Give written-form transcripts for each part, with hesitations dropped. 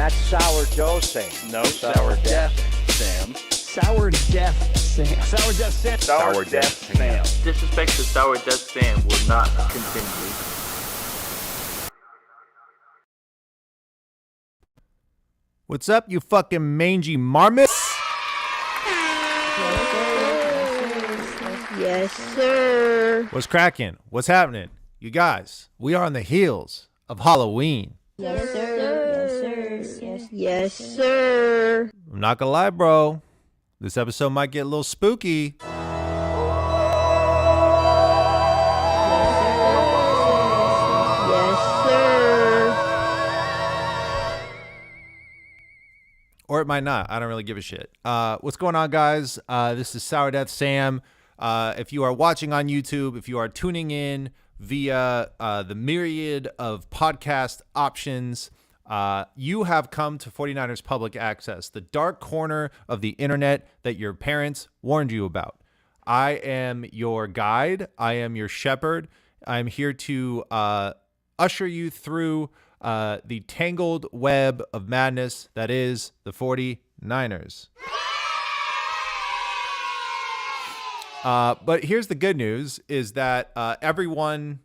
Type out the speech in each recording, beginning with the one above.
Not sourdough Sam. No, Sourdeath Sam. Sourdeath Sam. Sourdeath Sam. Sourdeath Sam. Disrespect to Sourdeath Sam will not continue. What's up, you fucking mangy marmots? Yes, sir. What's cracking? What's happening? You guys, we are on the heels of Halloween. Yes, sir. Yes, sir. Yes, sir. I'm not gonna lie, bro. This episode might get a little spooky. Yes, sir. Or it might not. I don't really give a shit. What's going on, guys? This is Sourdeath Sam. If you are watching on YouTube, if you are tuning in via the myriad of podcast options, you have come to 49ers Public Access, the dark corner of the internet that your parents warned you about. I am your guide. I am your shepherd. I'm here to usher you through the tangled web of madness that is the 49ers. But here's the good news is that everyone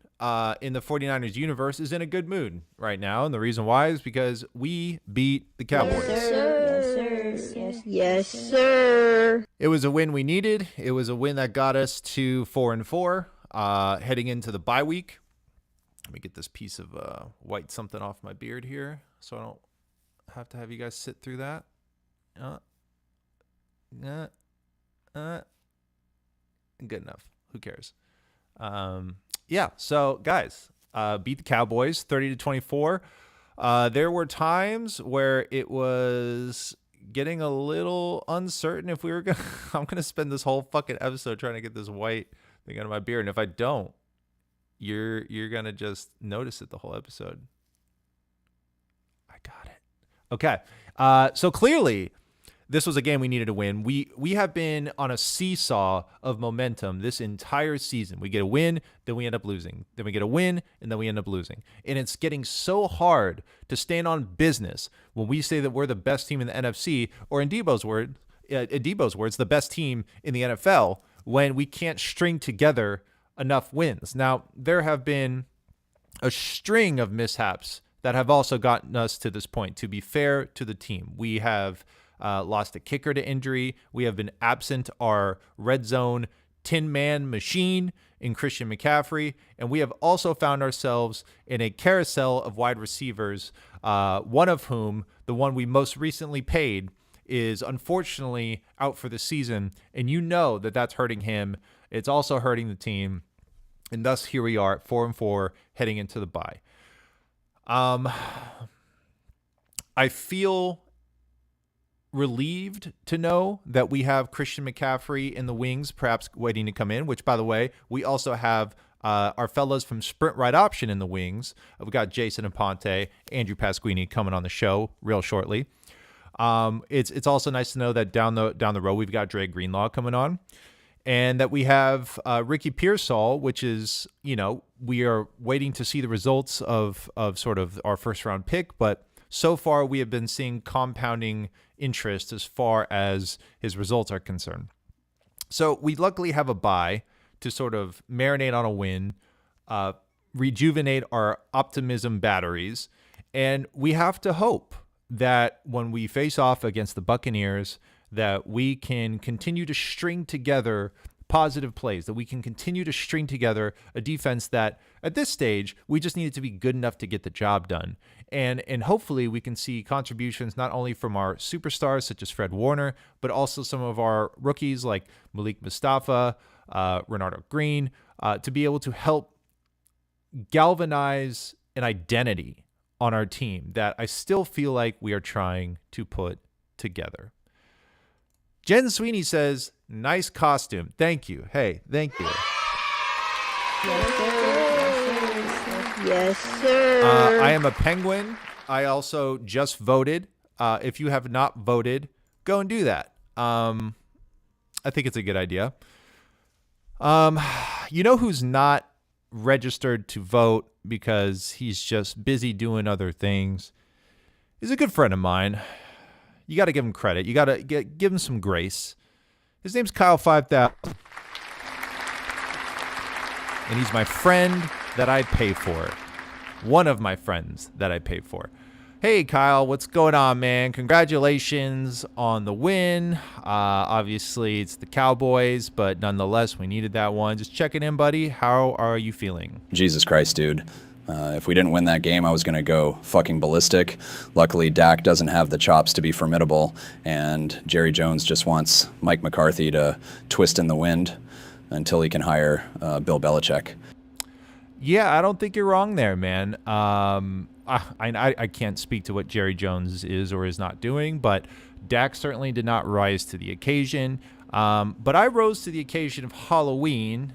in the 49ers universe is in a good mood right now. And the reason why is because we beat the Cowboys. Yes, sir. Yes, yes, sir. It was a win we needed. It was a win that got us to 4-4 heading into the bye week. Let me get this piece of white something off my beard here so I don't have to have you guys sit through that. Good enough. Who cares? Yeah. So guys, beat the Cowboys 30-24. There were times where it was getting a little uncertain if we were gonna. I'm gonna spend this whole fucking episode trying to get this white thing out of my beard, and if I don't, you're gonna just notice it the whole episode. I got it. Okay. So clearly, this was a game we needed to win. We have been on a seesaw of momentum this entire season. We get a win, then we end up losing. Then we get a win, and then we end up losing. And it's getting so hard to stand on business when we say that we're the best team in the NFC, or in Debo's words, the best team in the NFL, when we can't string together enough wins. Now, there have been a string of mishaps that have also gotten us to this point. To be fair to the team, we have lost a kicker to injury. We have been absent our red zone 10-man machine in Christian McCaffrey. And we have also found ourselves in a carousel of wide receivers, one of whom, the one we most recently paid, is unfortunately out for the season. And you know that that's hurting him. It's also hurting the team. And thus, here we are at 4-4 heading into the bye. I feel relieved to know that we have Christian McCaffrey in the wings, perhaps waiting to come in, which, by the way, we also have our fellows from Sprint Right Option in the wings. We've got Jason Aponte, Andrew Pasquini coming on the show real shortly. It's also nice to know that down the road, we've got Dre Greenlaw coming on, and that we have Ricky Pearsall, which is, we are waiting to see the results of sort of our first round pick, but so far we have been seeing compounding interest as far as his results are concerned. So we luckily have a bye to sort of marinate on a win, rejuvenate our optimism batteries, and we have to hope that when we face off against the Buccaneers, that we can continue to string together positive plays, that we can continue to string together a defense that at this stage, we just need it to be good enough to get the job done. And hopefully we can see contributions not only from our superstars such as Fred Warner, but also some of our rookies like Malik Mustafa, Renardo Green, to be able to help galvanize an identity on our team that I still feel like we are trying to put together. Jen Sweeney says, nice costume. Thank you. Hey, thank you. Yes, sir. Yes, sir. I am a Penguin. I also just voted. If you have not voted, go and do that. I think it's a good idea. You know who's not registered to vote because he's just busy doing other things? He's a good friend of mine. You got to give him credit. You got to give him some grace. His name's Kyle 5000. And he's my friend that I pay for. One of my friends that I pay for. Hey, Kyle, what's going on, man? Congratulations on the win. Obviously, it's the Cowboys, but nonetheless, we needed that one. Just checking in, buddy. How are you feeling? Jesus Christ, dude. If we didn't win that game, I was going to go fucking ballistic. Luckily, Dak doesn't have the chops to be formidable, and Jerry Jones just wants Mike McCarthy to twist in the wind until he can hire Bill Belichick. Yeah, I don't think you're wrong there, man. I can't speak to what Jerry Jones is or is not doing, but Dak certainly did not rise to the occasion. But I rose to the occasion of Halloween.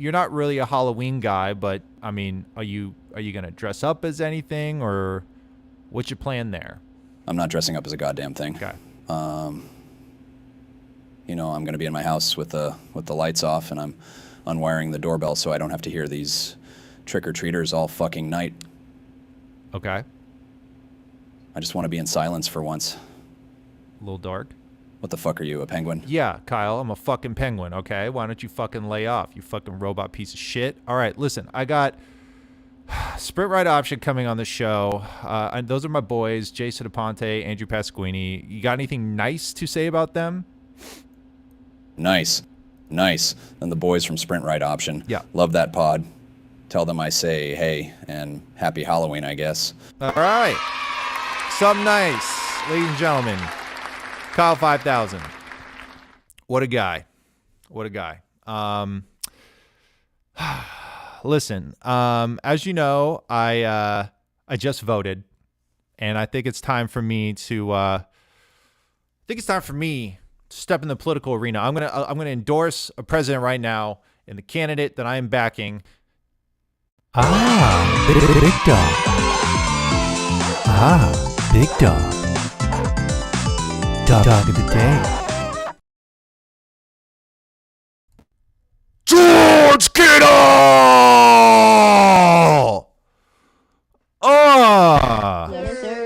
You're not really a Halloween guy, but I mean, are you gonna dress up as anything, or what's your plan there? I'm not dressing up as a goddamn thing. Okay. You know, I'm gonna be in my house with the lights off, and I'm unwiring the doorbell so I don't have to hear these trick-or-treaters all fucking night. Okay. I just want to be in silence for once. A little dark. What the fuck are you, a penguin? Yeah, Kyle, I'm a fucking penguin, okay? Why don't you fucking lay off, you fucking robot piece of shit? All right, listen, I got Sprint Ride Option coming on the show. And those are my boys, Jason Aponte, Andrew Pasquini. You got anything nice to say about them? Nice. And the boys from Sprint Ride Option. Yeah. Love that pod. Tell them I say hey and happy Halloween, I guess. All right. Something nice, ladies and gentlemen. Kyle 5000. What a guy. Listen, as you know, I just voted, and I think it's time for me to step in the political arena. I'm gonna endorse a president right now, and the candidate that I am backing. Big dog. Big dog. Dog of the day. George Kittle! Yes, sir.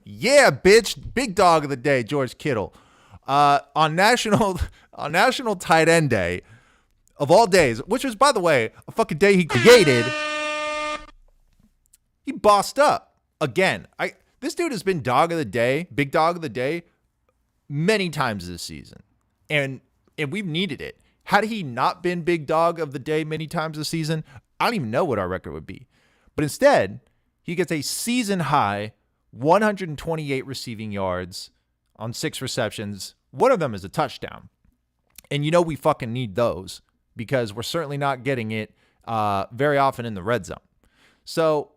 Yeah, bitch. Big dog of the day, George Kittle. On national tight end day of all days, which was, by the way, a fucking day he created, he bossed up again. This dude has been dog of the day, big dog of the day, many times this season, and we've needed it. Had he not been big dog of the day many times this season, I don't even know what our record would be. But instead, he gets a season high 128 receiving yards on 6 receptions. One of them is a touchdown. And you know we fucking need those because we're certainly not getting it very often in the red zone. So,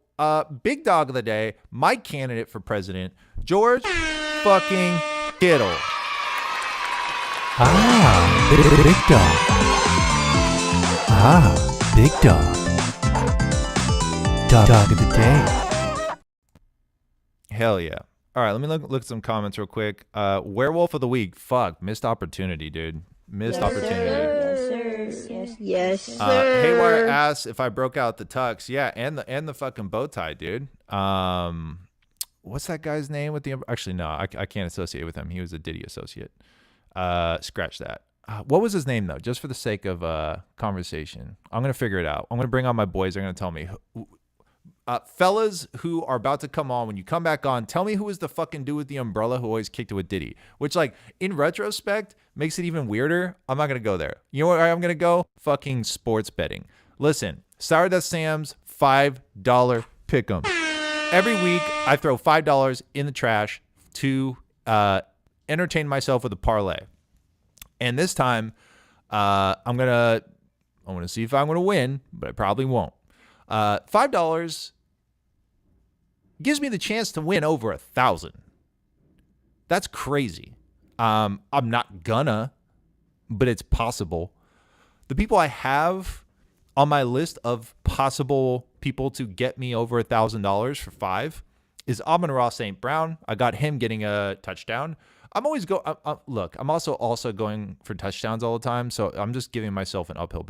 big dog of the day, my candidate for president, George fucking Kittle. Big dog. Big dog. Dog of the day. Hell yeah. All right, let me look at some comments real quick. Werewolf of the week. Fuck, missed opportunity, dude. Missed opportunity. Yes, sir. Haywire asks if I broke out the tux. Yeah, and the fucking bow tie, dude. What's that guy's name with the? Actually, no, I can't associate with him. He was a Diddy associate. Scratch that. What was his name though? Just for the sake of conversation, I'm gonna figure it out. I'm gonna bring on my boys. They're gonna tell me. Fellas who are about to come on, when you come back on, tell me who is the fucking dude with the umbrella who always kicked it with Diddy, which, like, in retrospect makes it even weirder. I'm not going to go there. You know where I'm going to go? Fucking sports betting. Listen, Sourdeath Sam's $5 pick'em. Every week I throw $5 in the trash to entertain myself with a parlay. And this time I'm going to see if I'm going to win, but I probably won't. $5 gives me the chance to win over 1,000. That's crazy. I'm not gonna, but it's possible. The people I have on my list of possible people to get me over $1,000 for $5 is Amon-Ra St. Brown. I got him getting a touchdown. I'm always look, I'm also going for touchdowns all the time, so I'm just giving myself an uphill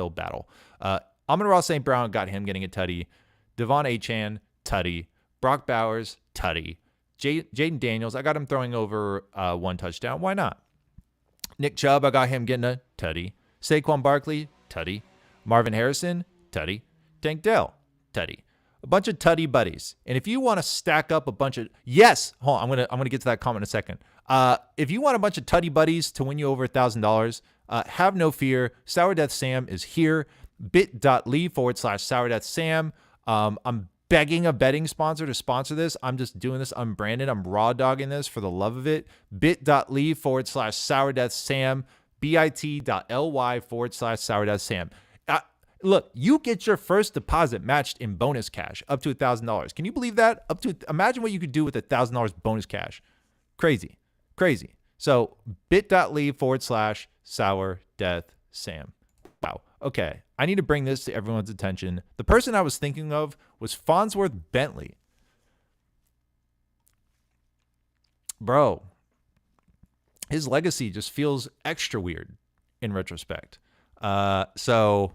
battle. Amon-Ra St. Brown got him getting a tutty. Devon Achane, tutty. Brock Bowers, tutty. Jaden Daniels, I got him throwing over 1 touchdown. Why not? Nick Chubb, I got him getting a tutty. Saquon Barkley, tutty. Marvin Harrison, tutty. Tank Dell, tutty. A bunch of tutty buddies. And if you want to stack up a bunch of hold on, I'm gonna get to that comment in a second. If you want a bunch of tutty buddies to win you over $1,000, have no fear. Sourdeath Sam is here. bit.ly/Sourdeath Sam. I'm begging a betting sponsor to sponsor this. I'm just doing this unbranded. I'm raw dogging this for the love of it. bit.ly/Sourdeath Sam. bit.ly/Sourdeath Sam. Look, you get your first deposit matched in bonus cash up to $1,000. Can you believe that? Imagine what you could do with $1,000 bonus cash. Crazy. So bit.ly/Sourdeath Sam. Wow. Okay. I need to bring this to everyone's attention. The person I was thinking of was Farnsworth Bentley. Bro, his legacy just feels extra weird in retrospect. So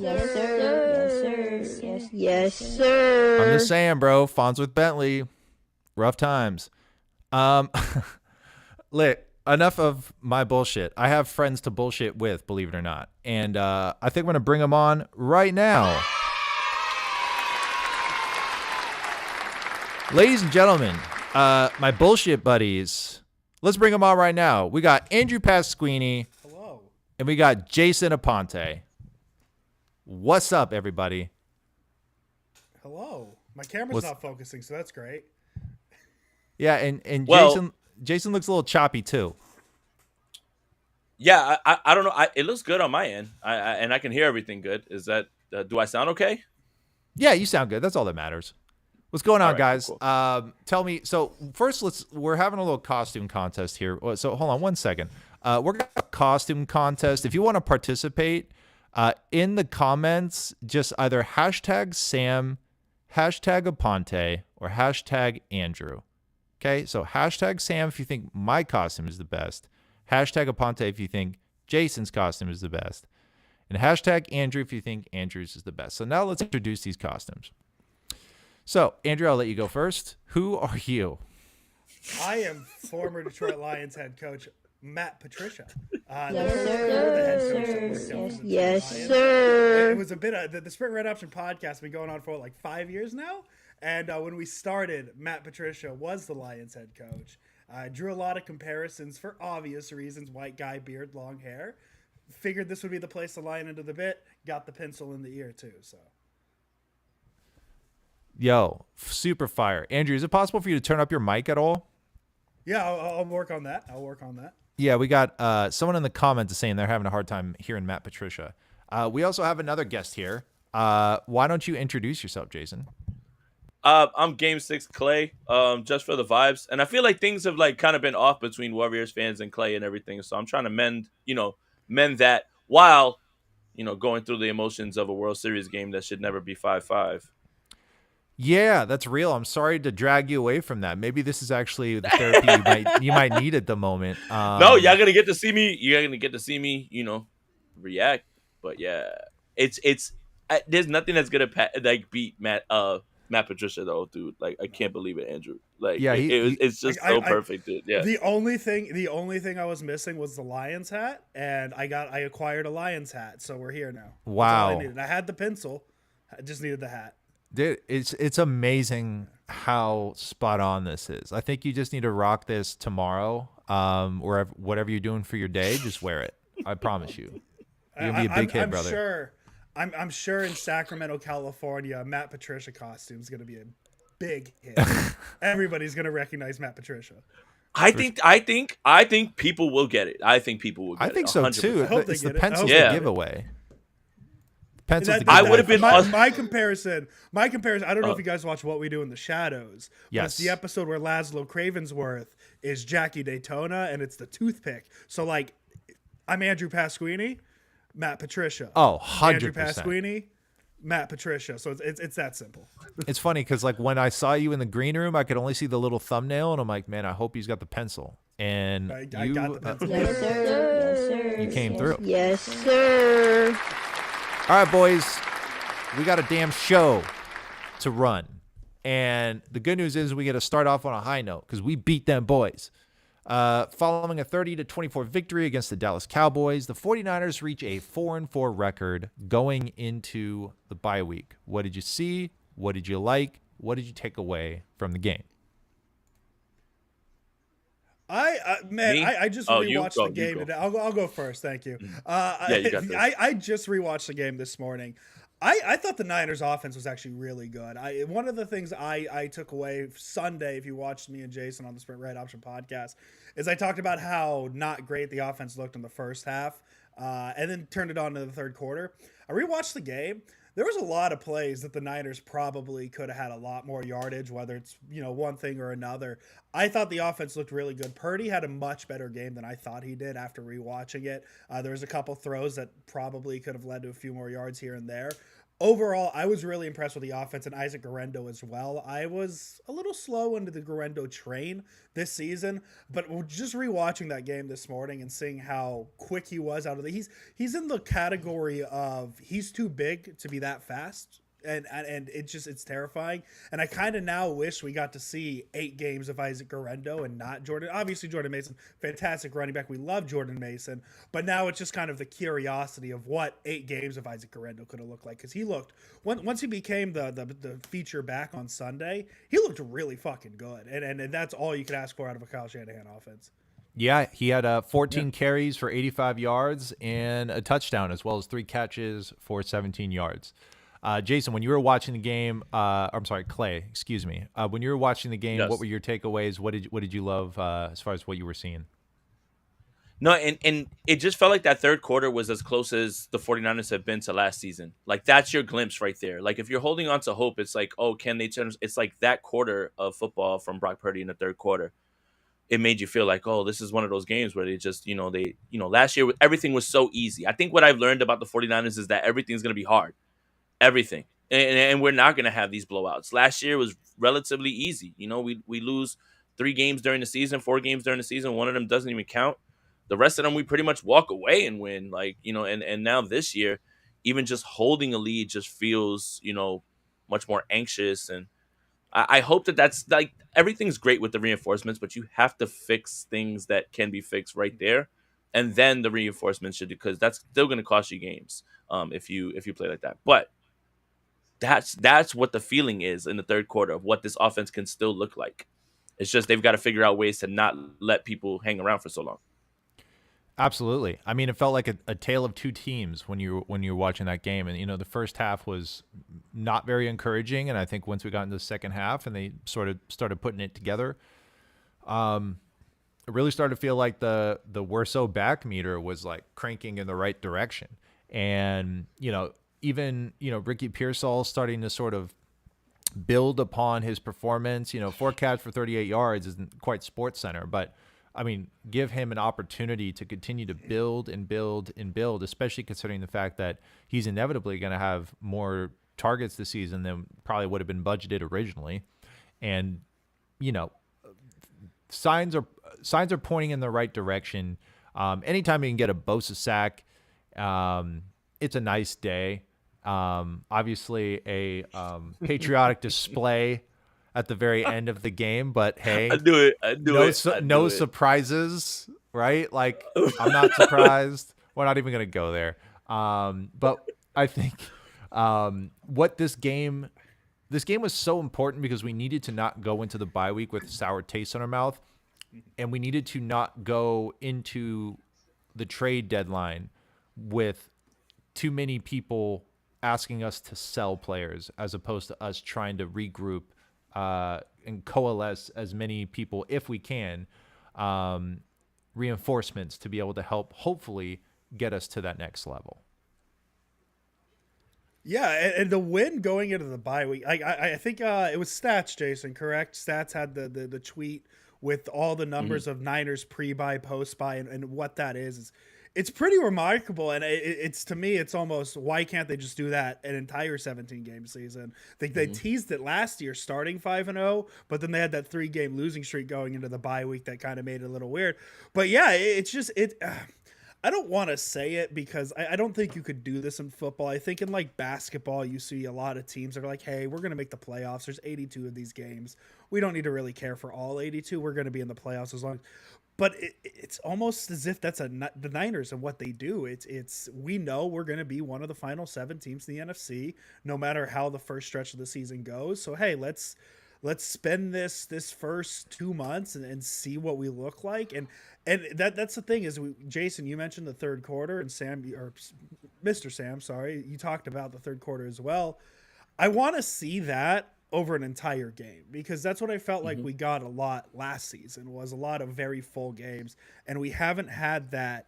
Yes, sir. Yes, sir. I'm just saying, bro, Farnsworth Bentley, rough times. Look, enough of my bullshit. I have friends to bullshit with, believe it or not. And I think I'm going to bring them on right now. Ladies and gentlemen, my bullshit buddies, let's bring them on right now. We got Andrew Pasquini. Hello. And we got Jason Aponte. What's up, everybody? Hello. My camera's not focusing, so that's great. Yeah, and Well, Jason looks a little choppy too. Yeah, I don't know. It looks good on my end, and I can hear everything good. Is that do I sound okay? Yeah, you sound good. That's all that matters. What's going on, right, guys? cool. Tell me. So first, we're having a little costume contest here. So hold on 1 second. We're gonna have a costume contest. If you want to participate, in the comments, just either hashtag Sam, hashtag Aponte, or hashtag Andrew. Okay, so hashtag Sam if you think my costume is the best. Hashtag Aponte if you think Jason's costume is the best. And hashtag Andrew if you think Andrew's is the best. So now let's introduce these costumes. So, Andrew, I'll let you go first. Who are you? I am former Detroit Lions head coach Matt Patricia. Yes, sir. It was a bit of the Sprint Red Option podcast has been going on for like 5 years now. And when we started, Matt Patricia was the Lions head coach. I drew a lot of comparisons for obvious reasons. White guy, beard, long hair. Figured this would be the place to line into the bit. Got the pencil in the ear too. So. Yo, super fire. Andrew, is it possible for you to turn up your mic at all? Yeah, I'll work on that. Yeah, we got someone in the comments saying they're having a hard time hearing Matt Patricia. We also have another guest here. Why don't you introduce yourself, Jason? I'm Game 6 Clay, just for the vibes. And I feel like things have like kind of been off between Warriors fans and Clay and everything. So I'm trying to mend that while, going through the emotions of a World Series game that should never be 5-5. Yeah, that's real. I'm sorry to drag you away from that. Maybe this is actually the therapy you might need at the moment. No, y'all gonna get to see me. You're gonna get to see me, react. But yeah, it's there's nothing that's gonna beat Matt Patricia though, dude. Like I can't believe it, Andrew. Like yeah, it's just so perfect, dude. Yeah. The only thing I was missing was the Lions hat, and I acquired a Lions hat, so we're here now. Wow. That's all I needed. I had the pencil, I just needed the hat. Dude, it's amazing how spot on this is. I think you just need to rock this tomorrow. Whatever you're doing for your day, just wear it. I promise you. You're gonna be a big hit, brother. I'm sure in Sacramento, California, Matt Patricia costume is gonna be a big hit. Everybody's gonna recognize Matt Patricia. I think people will get it. I think people will get it. I think so 100%. too. It's the pencils the giveaway. I would have been my comparison. I don't know if you guys watch What We Do in the Shadows. Yes. It's the episode where Laszlo Cravensworth is Jackie Daytona, and it's the toothpick. So like, I'm Andrew Pasquini, Matt Patricia. Oh, 100%. Andrew Pasquini, Matt Patricia. So it's that simple. It's funny because like when I saw you in the green room, I could only see the little thumbnail, and I'm like, man, I hope he's got the pencil. And I you, got the pencil. Yes, sir. Yes, sir. you came through. Yes, sir. All right, boys, we got a damn show to run. And the good news is we get to start off on a high note because we beat them boys. Following a 30-24 victory against the Dallas Cowboys, the 49ers reach a 4-4 record going into the bye week. What did you see? What did you like? What did you take away from the game? I just Oh, you rewatched go, the game you go. today. I'll go first. Thank you. You got this. I just rewatched the game this morning. I thought the Niners offense was actually really good. One of the things I took away Sunday, if you watched me and Jason on the Sprint Right Option podcast, is I talked about how not great the offense looked in the first half, and then turned it on to the third quarter. I rewatched the game. There was a lot of plays that the Niners probably could have had a lot more yardage, whether it's, one thing or another. I thought the offense looked really good. Purdy had a much better game than I thought he did after rewatching it. There was a couple throws that probably could have led to a few more yards here and there. Overall, I was really impressed with the offense and Isaac Guerendo as well. I was a little slow into the Guerendo train this season, but just rewatching that game this morning and seeing how quick he was out of he's in the category of he's too big to be that fast. And it's terrifying. And I kind of now wish we got to see 8 games of Isaac Guerendo and not Jordan. Obviously, Jordan Mason, fantastic running back. We love Jordan Mason. But now it's just kind of the curiosity of what 8 games of Isaac Guerendo could have looked like. Because he looked, once he became the feature back on Sunday, he looked really fucking good. And that's all you could ask for out of a Kyle Shanahan offense. Yeah, he had 14 carries for 85 yards and a touchdown, as well as 3 catches for 17 yards. Jason, when you were watching the game, I'm sorry, Clay, excuse me. When you were watching the game, Yes. What were your takeaways? What did you love as far as what you were seeing? No, and it just felt like that third quarter was as close as the 49ers have been to last season. Like, that's your glimpse right there. Like, if you're holding on to hope, it's like, oh, can they turn? It's like that quarter of football from Brock Purdy in the third quarter. It made you feel like, oh, this is one of those games where they just, last year everything was so easy. I think what I've learned about the 49ers is that everything's going to be hard. Everything. And we're not going to have these blowouts. Last year was relatively easy. We lose 3 games during the season, 4 games during the season. One of them doesn't even count. The rest of them, we pretty much walk away and win. And now this year, even just holding a lead just feels, much more anxious. And I hope that's like, everything's great with the reinforcements, but you have to fix things that can be fixed right there. And then the reinforcements should, because that's still going to cost you games if you play like that. But that's what the feeling is in the third quarter of what this offense can still look like. It's just they've got to figure out ways to not let people hang around for so long. Absolutely. I mean, it felt like a tale of two teams when you were watching that game. And the first half was not very encouraging, and I think once we got into the second half and they sort of started putting it together, it really started to feel like the we're so back meter was like cranking in the right direction. And even Ricky Pearsall starting to sort of build upon his performance. 4 catches for 38 yards isn't quite Sports Center, but I mean, give him an opportunity to continue to build and build and build, especially considering the fact that he's inevitably going to have more targets this season than probably would have been budgeted originally. And signs are pointing in the right direction. Anytime you can get a Bosa sack, it's a nice day. Obviously a patriotic display at the very end of the game, but hey, I do it. No surprises, right? Like, I'm not surprised. We're not even going to go there. But I think what this game was so important because we needed to not go into the bye week with a sour taste in our mouth, and we needed to not go into the trade deadline with too many people asking us to sell players as opposed to us trying to regroup and coalesce as many people, if we can, reinforcements to be able to help hopefully get us to that next level. Yeah, and the win going into the bye week, I think it was Stats, Jason, correct? Stats had the tweet with all the numbers of Niners pre-bye, post-bye, and what that is It's pretty remarkable, and it's to me, it's almost, why can't they just do that an entire 17-game season? They teased it last year, starting 5-0, but then they had that 3-game losing streak going into the bye week that kind of made it a little weird. But yeah, it's just I don't want to say it because I don't think you could do this in football. I think in like basketball, you see a lot of teams that are like, hey, we're going to make the playoffs. There's 82 of these games. We don't need to really care for all 82. We're going to be in the playoffs as long. But it's almost as if that's the Niners and what they do. It's we know we're going to be one of the final 7 teams in the NFC, no matter how the first stretch of the season goes. So hey, let's spend this first 2 months and see what we look like. And that's the thing is, Jason, you mentioned the third quarter, and Sam, or Mr. Sam, sorry, you talked about the third quarter as well. I want to see that over an entire game, because that's what I felt like we got a lot last season, was a lot of very full games, and we haven't had that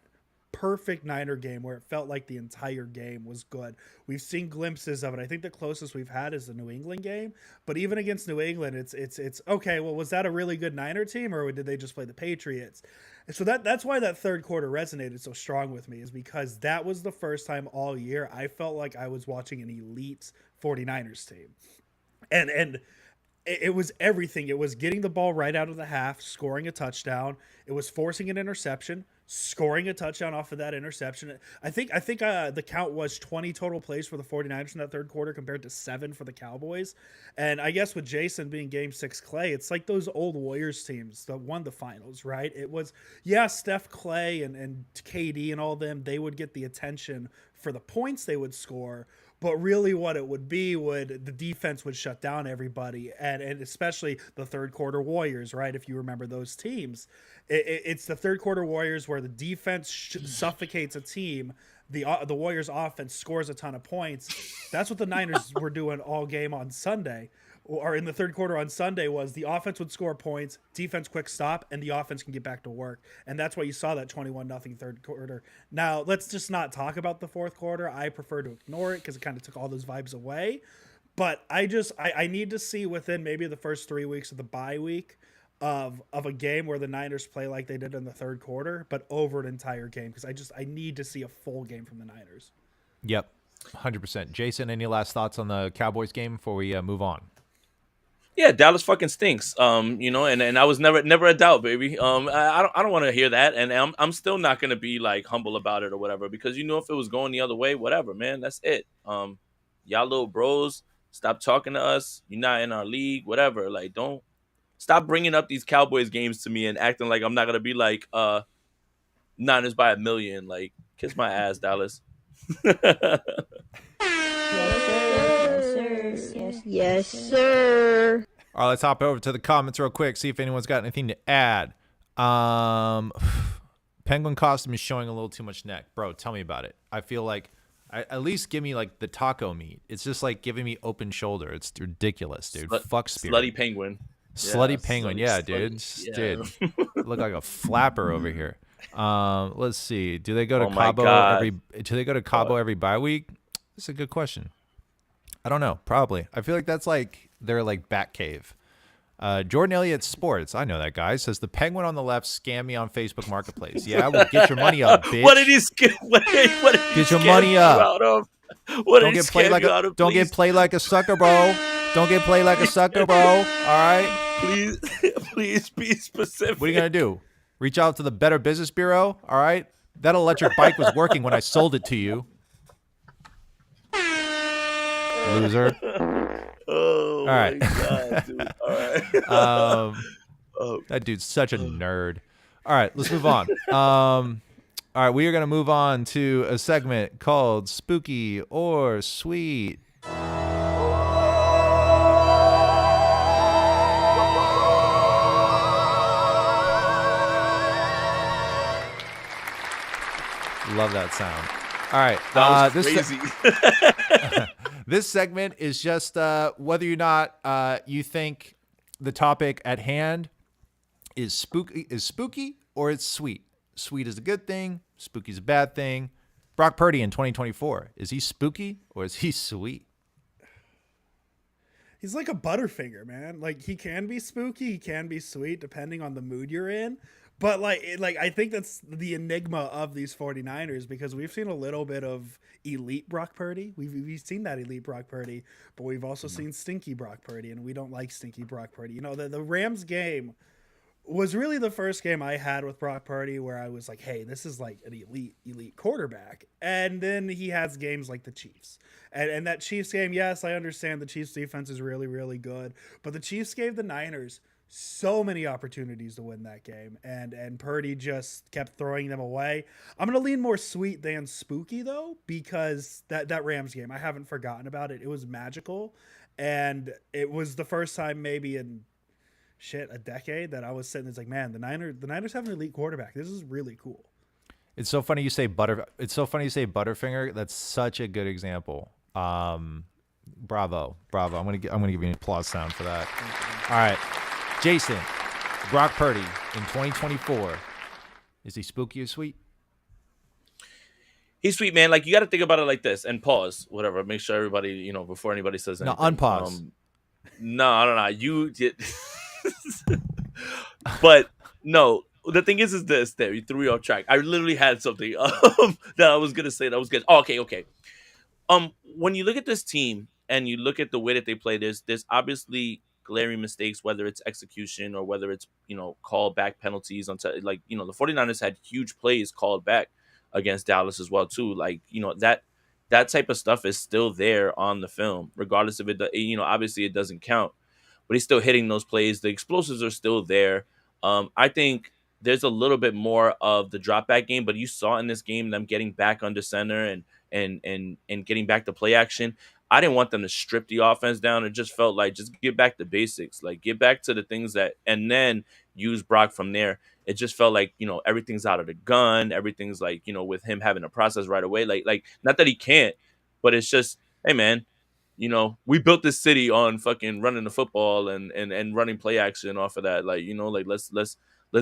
perfect Niner game where it felt like the entire game was good. We've seen glimpses of it. I think the closest we've had is the New England game, but even against New England, it's okay, well, was that a really good Niner team, or did they just play the Patriots? And so that's why that third quarter resonated so strong with me, is because that was the first time all year I felt like I was watching an elite 49ers team. And it was everything. It was getting the ball right out of the half, scoring a touchdown. It was forcing an interception, scoring a touchdown off of that interception. I think the count was 20 total plays for the 49ers in that third quarter compared to 7 for the Cowboys. And I guess with Jason being Game 6 Clay, it's like those old Warriors teams that won the finals, right? It was, yeah, Steph, Clay, and KD and all them, they would get the attention for the points they would score. But really what it would be, the defense would shut down everybody, and especially the third quarter Warriors, right? If you remember those teams, it's the third quarter Warriors where the defense suffocates a team. The Warriors offense scores a ton of points. That's what the Niners were doing all game on Sunday, or in the third quarter on Sunday, was the offense would score points, defense quick stop, and the offense can get back to work. And that's why you saw that 21-0 third quarter. Now, let's just not talk about the fourth quarter. I prefer to ignore it because it kind of took all those vibes away. But I need to see within maybe the first 3 weeks of the bye week of a game where the Niners play like they did in the third quarter, but over an entire game, because I need to see a full game from the Niners. Yep, 100%. Jason, any last thoughts on the Cowboys game before we move on? Yeah, Dallas fucking stinks. And I was never a doubt, baby. I don't want to hear that, and I'm still not gonna be like humble about it or whatever, because if it was going the other way, whatever, man, that's it. Y'all little bros, stop talking to us. You're not in our league, whatever. Like, don't stop bringing up these Cowboys games to me and acting like I'm not gonna be like Niners by 1 million. Like, kiss my ass, Dallas. Yes, sir. All right, let's hop over to the comments real quick, see if anyone's got anything to add. Penguin costume is showing a little too much neck. Bro, tell me about it. I feel like, at least give me like the taco meat. It's just like giving me open shoulder. It's ridiculous, dude. Fuck Spirit. Slutty penguin. Slutty penguin. Yeah, dude. Yeah. Dude. Look like a flapper over here. Let's see. Do they go to Cabo every bye week? That's a good question. I don't know. Probably. I feel like that's like their like bat cave. Jordan Elliott Sports, I know that guy, says the penguin on the left scammed me on Facebook Marketplace. Yeah, well, get your money up, bitch. What did he get your money up? Don't get played like a don't get played like a sucker, bro. Don't get played like a sucker, bro. All right. Please be specific. What are you gonna do? Reach out to the Better Business Bureau. All right. That electric bike was working when I sold it to you. Loser. Oh, all right. My God, dude. All right. That dude's such a nerd. All right, let's move on. All right, we are going to move on to a segment called Spooky or Sweet. Love that sound. All right. That was crazy. This segment is just whether or not you think the topic at hand is spooky or it's sweet. Sweet is a good thing. Spooky is a bad thing. Brock Purdy in 2024. Is he spooky or is he sweet? He's like a Butterfinger, man. Like, he can be spooky, he can be sweet, depending on the mood you're in. But like I think that's the enigma of these 49ers, because we've seen a little bit of elite Brock Purdy. We've seen that elite Brock Purdy, but we've also seen stinky Brock Purdy, and we don't like stinky Brock Purdy. You know, the Rams game was really the first game I had with Brock Purdy where I was like, hey, this is like an elite quarterback. And then he has games like the Chiefs. And that Chiefs game, yes, I understand the Chiefs defense is really, really good, but the Chiefs gave the Niners so many opportunities to win that game, and Purdy just kept throwing them away. I'm going to lean more sweet than spooky, though, because that Rams game, I haven't forgotten about it. It was magical, and it was the first time maybe in a decade that I was sitting there like, man, the Niners have an elite quarterback. This is really cool. It's so funny you say Butterfinger. That's such a good example. Bravo. I'm gonna give you an applause sound for that. All right. Jason, Brock Purdy in 2024, is he spooky or sweet? He's sweet, man. Like, you got to think about it like this, and pause, whatever. Make sure everybody, you know, before anybody says anything. No, unpause. No. You did. But no, the thing is this. There, you threw me off track. I literally had something that I was gonna say that was good. Oh, okay. When you look at this team and you look at the way that they play, there's obviously glaring mistakes, whether it's execution or whether it's, you know, called back penalties on like, you know, the 49ers had huge plays called back against Dallas as well too. Like, you know, that type of stuff is still there on the film, regardless of it, you know, obviously it doesn't count, but he's still hitting those plays. The explosives are still there. I think there's a little bit more of the drop back game, but you saw in this game them getting back under center and getting back to play action. I didn't want them to strip the offense down. It just felt like just get back to basics, like get back to the things that, and then use Brock from there. It just felt like, you know, everything's out of the gun. Everything's like, you know, with him having a process right away. Like not that he can't, but it's just, hey man, you know, we built this city on fucking running the football and running play action off of that. Like, you know, like let's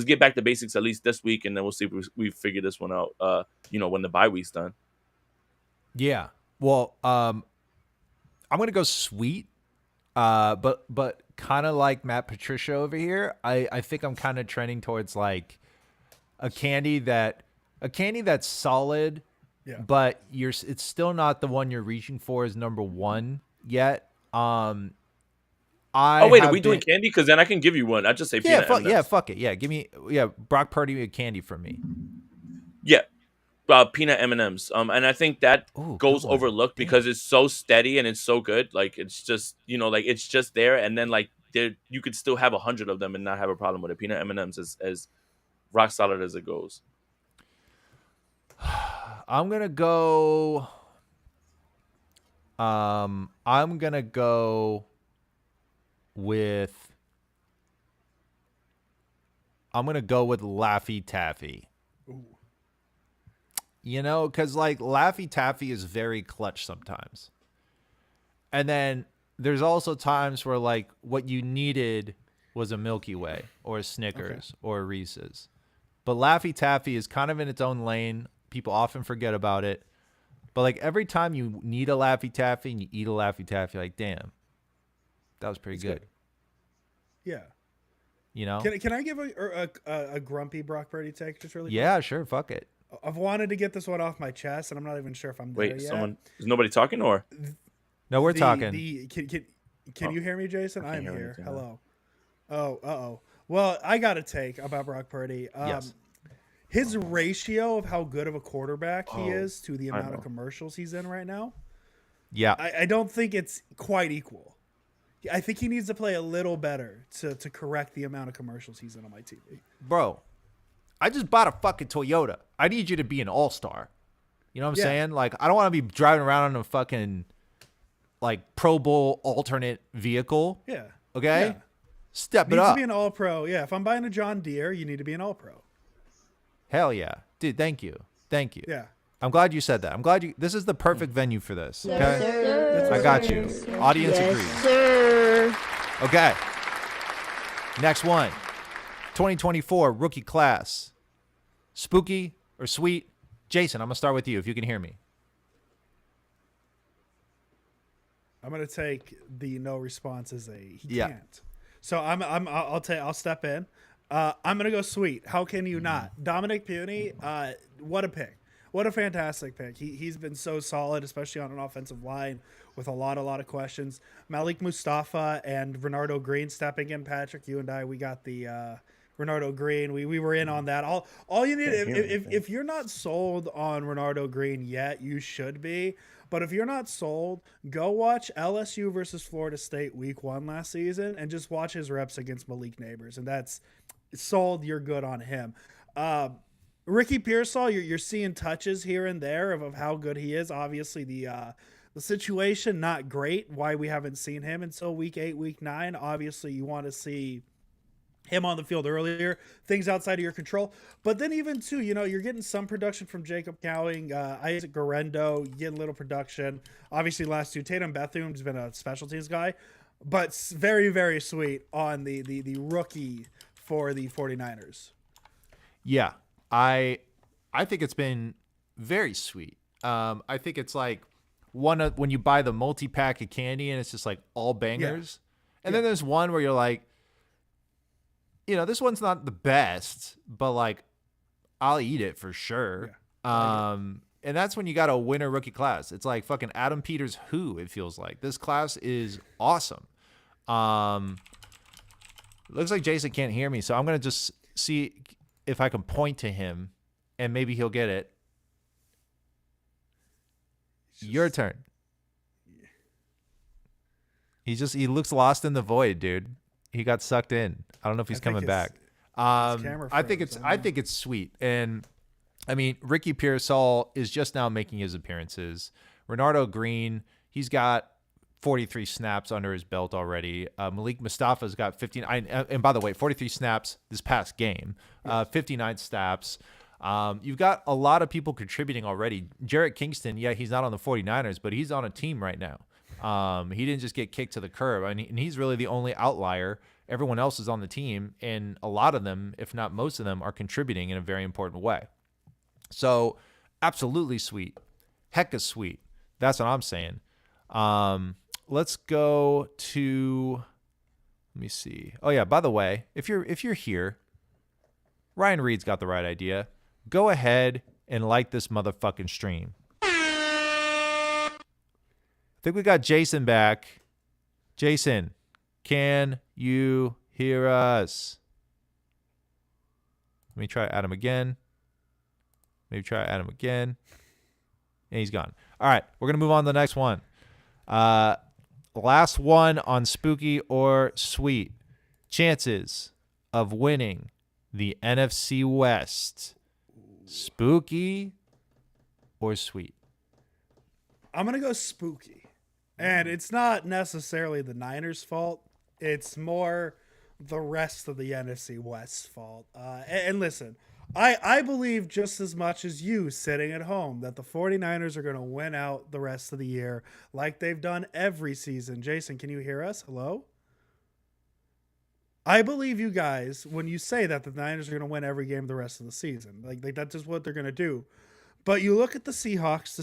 get back to basics at least this week, and then we'll see if we figure this one out. You know, when the bye week's done. Yeah. Well, I'm gonna go sweet, but kind of like Matt Patricia over here. I think I'm kind of trending towards like a candy that's solid, Yeah. but it's still not the one you're reaching for as number one yet. Wait, are we doing candy? Because then I can give you one. I just say peanut M&Ms. Fuck it. Yeah, give me Brock Purdy a candy from me. Yeah. Peanut M&Ms. And I think that goes overlooked because it's so steady and it's so good. Like, it's just, you know, like it's just there. And then like you could still have 100 of them and not have a problem with it. Peanut M&Ms is as rock solid as it goes. I'm going to go with Laffy Taffy. Ooh. You know, because like Laffy Taffy is very clutch sometimes. And then there's also times where like what you needed was a Milky Way or a Snickers or a Reese's. But Laffy Taffy is kind of in its own lane. People often forget about it. But like every time you need a Laffy Taffy and you eat a Laffy Taffy, you're like, damn, that was pretty good. Yeah. You know? Can I give a grumpy Brock Purdy take just really quick? Yeah, sure. Fuck it. I've wanted to get this one off my chest, and I'm not even sure if I'm there yet. Is nobody talking or? No, we're talking. Can you hear me, Jason? I'm hear here. anything, Hello. Oh. Well, I got a take about Brock Purdy. Yes. His ratio of how good of a quarterback he is to the amount of commercials he's in right now. Yeah. I don't think it's quite equal. I think he needs to play a little better to correct the amount of commercials he's in on my TV. Bro, I just bought a fucking Toyota. I need you to be an all-star. You know what I'm saying? Like, I don't want to be driving around in a fucking, like, Pro Bowl alternate vehicle. Yeah. Okay? Yeah. Step it Needs up. to be an all-pro. Yeah, if I'm buying a John Deere, you need to be an all-pro. Hell yeah. Dude, thank you. Yeah. I'm glad you said that. I'm glad this is the perfect venue for this. Okay? Yes, sir. I got you. Audience Yes, agrees. sir. Okay. Next one. 2024 rookie class. Spooky or sweet? Jason, I'm going to start with you if you can hear me. I'm gonna take the no response as he Yeah. can't. So I'll step in. I'm going to go sweet. How can you not? Dominic Puny, what a pick. What a fantastic pick. He's been so solid, especially on an offensive line with a lot of questions. Malik Mustafa and Renardo Green stepping in. Patrick, you and I, we got the Renardo Green. We were in on that. All you need, if you're not sold on Renardo Green yet, you should be. But if you're not sold, go watch LSU versus Florida State week 1 last season and just watch his reps against Malik Neighbors. And that's sold. You're good on him. Ricky Pearsall, you're seeing touches here and there of how good he is. Obviously, the situation not great. Why we haven't seen him until week 8, week 9. Obviously, you want to see him on the field earlier. Things outside of your control. But then even too, you're getting some production from Jacob Cowing, Isaac Garendo. You get a little production. Obviously, last two, Tatum Bethune's been a special teams guy, but very, very sweet on the rookie for the 49ers. Yeah. I think it's been very sweet. I think it's like when you buy the multi-pack of candy and it's just like all bangers. Yeah. And then there's one where you're like, this one's not the best, but like I'll eat it for sure. Yeah. And that's when you got a winner rookie class. It's like fucking Adam Peters it feels like. This class is awesome. Looks like Jason can't hear me, so I'm going to just see if I can point to him and maybe he'll get it. Your turn. Yeah. He looks lost in the void, dude. He got sucked in. I don't know if he's coming back. I think it's sweet. And I mean, Ricky Pearsall is just now making his appearances. Renardo Green, he's got 43 snaps under his belt already. Malik Mustafa's got 15. And by the way, 43 snaps this past game. 59 snaps. You've got a lot of people contributing already. Jarrett Kingston, he's not on the 49ers, but he's on a team right now. He didn't just get kicked to the curb. And he's really the only outlier. Everyone else is on the team, and a lot of them, if not most of them, are contributing in a very important way. So absolutely sweet. Hecka sweet. That's what I'm saying. Let's go to, let me see. Oh yeah, by the way, if you're here, Ryan Reed's got the right idea. Go ahead and like this motherfucking stream. I think we got Jason back. Jason, can you hear us? Let me try Adam again. Maybe try Adam again. And he's gone. All right, we're going to move on to the next one. Last one on spooky or sweet. Chances of winning the NFC West. Spooky or sweet? I'm going to go spooky. And it's not necessarily the Niners' fault. It's more the rest of the NFC West's fault. And listen, I believe just as much as you sitting at home that the 49ers are going to win out the rest of the year like they've done every season. Jason, can you hear us? Hello? I believe you guys when you say that the Niners are going to win every game the rest of the season. Like that's just what they're going to do. But you look at the Seahawks,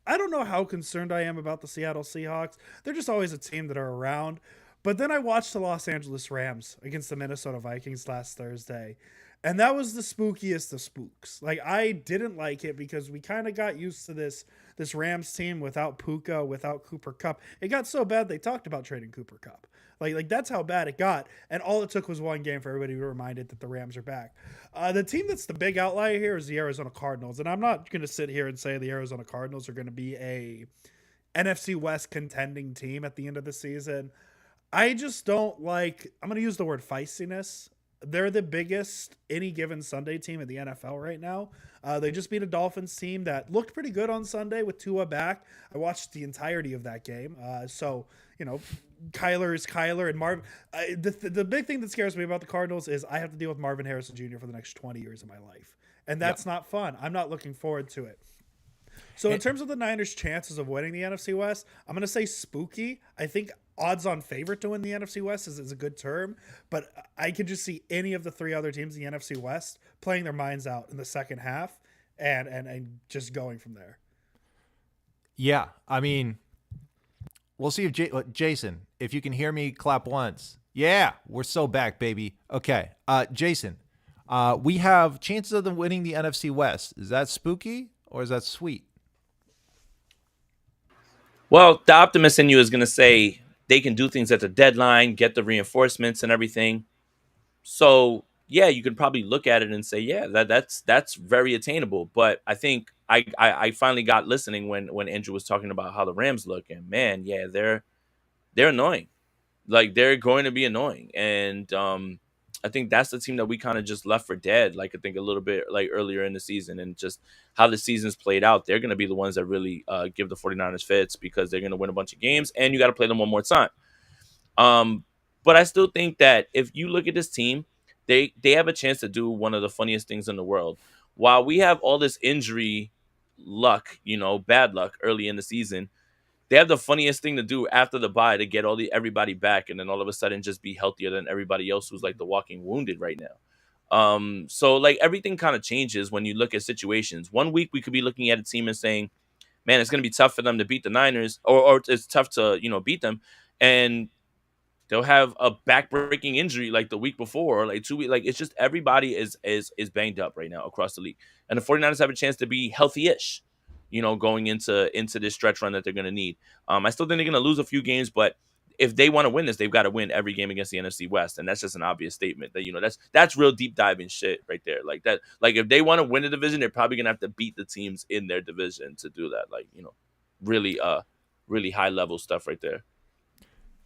I don't know how concerned I am about the Seattle Seahawks. They're just always a team that are around. But then I watched the Los Angeles Rams against the Minnesota Vikings last Thursday. And that was the spookiest of spooks. Like, I didn't like it because we kind of got used to this Rams team without Puka, without Cooper Kupp. It got so bad they talked about trading Cooper Kupp. Like that's how bad it got. And all it took was one game for everybody to be reminded that the Rams are back. The team that's the big outlier here is the Arizona Cardinals. And I'm not going to sit here and say the Arizona Cardinals are going to be a NFC West contending team at the end of the season. I just don't like, I'm going to use the word feistiness. They're the biggest any given Sunday team in the NFL right now. They just beat a Dolphins team that looked pretty good on Sunday with Tua back. I watched the entirety of that game. Kyler is Kyler and Marvin. The big thing that scares me about the Cardinals is I have to deal with Marvin Harrison Jr. for the next 20 years of my life. And that's not fun. I'm not looking forward to it. So in terms of the Niners' chances of winning the NFC West, I'm going to say spooky. I think odds on favorite to win the NFC West is a good term, but I could just see any of the three other teams in the NFC West playing their minds out in the second half and just going from there. Yeah, I mean, we'll see if Jason, if you can hear me, clap once. Yeah, we're so back, baby. Okay, Jason, we have chances of them winning the NFC West. Is that spooky or is that sweet? Well, the optimist in you is going to say they can do things at the deadline, get the reinforcements and everything. So yeah, you could probably look at it and say, yeah, that's very attainable. But I think I finally got listening when Andrew was talking about how the Rams look, and man, yeah, they're annoying. Like they're going to be annoying, and I think that's the team that we kind of just left for dead. Like I think a little bit like earlier in the season, and just how the season's played out, they're going to be the ones that really give the 49ers fits because they're going to win a bunch of games, and you got to play them one more time. Um, but I still think that if you look at this team, they have a chance to do one of the funniest things in the world. While we have all this injury luck, bad luck early in the season, they have the funniest thing to do after the bye to get everybody back, and then all of a sudden just be healthier than everybody else who's like the walking wounded right now. So like everything kind of changes when you look at situations. One week we could be looking at a team and saying, "Man, it's going to be tough for them to beat the Niners, or it's tough to beat them," and they'll have a back-breaking injury like the week before or like 2 weeks. Like it's just everybody is banged up right now across the league, and the 49ers have a chance to be healthy-ish, going into this stretch run that they're going to need. I still think they're going to lose a few games, but if they want to win this, they've got to win every game against the NFC West, and that's just an obvious statement that that's real deep diving shit right there. Like that, like if they want to win the division, they're probably going to have to beat the teams in their division to do that. Like really really high level stuff right there.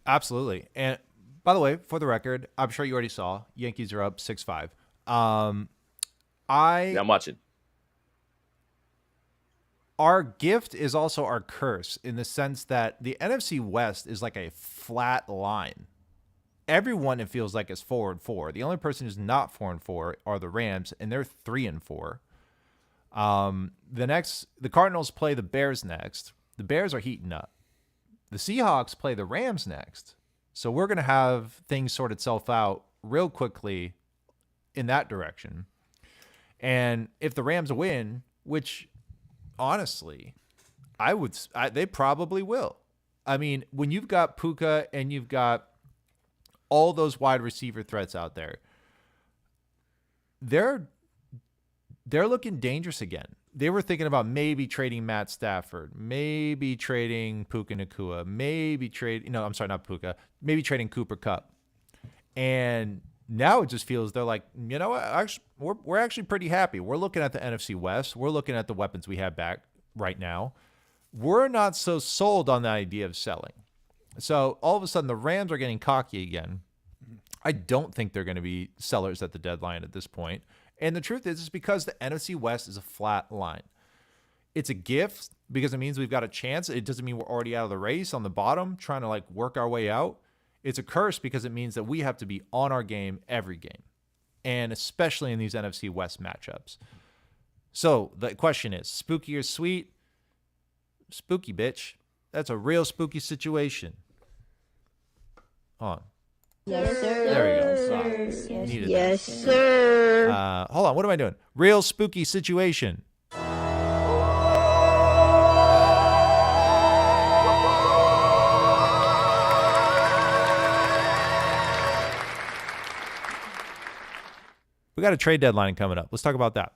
Absolutely. And by the way, for the record, I'm sure you already saw Yankees are up 6-5. Yeah, I'm watching. Our gift is also our curse in the sense that the NFC West is like a flat line. Everyone, it feels like, is 4-4. The only person who's not 4-4 are the Rams, and they're 3-4. The Cardinals play the Bears next. The Bears are heating up. The Seahawks play the Rams next. So we're going to have things sort itself out real quickly in that direction. And if the Rams win, which honestly, they probably will. I mean, when you've got Puka and you've got all those wide receiver threats out there, they're looking dangerous again. They were thinking about maybe trading Matt Stafford, maybe trading Puka Nacua, maybe maybe trading Cooper Kupp. And now it just feels they're like, you know what? Actually, we're actually pretty happy. We're looking at the NFC West. We're looking at the weapons we have back right now. We're not so sold on the idea of selling. So all of a sudden the Rams are getting cocky again. I don't think they're going to be sellers at the deadline at this point. And the truth is, it's because the NFC West is a flat line. It's a gift because it means we've got a chance. It doesn't mean we're already out of the race on the bottom, trying to like work our way out. It's a curse because it means that we have to be on our game every game, and especially in these NFC West matchups. So the question is, spooky or sweet? Spooky, bitch. That's a real spooky situation. Hold on. Yes, sir. There we go. Needed Yes, that. sir. Hold on. What am I doing? Real spooky situation. We got a trade deadline coming up. Let's talk about that.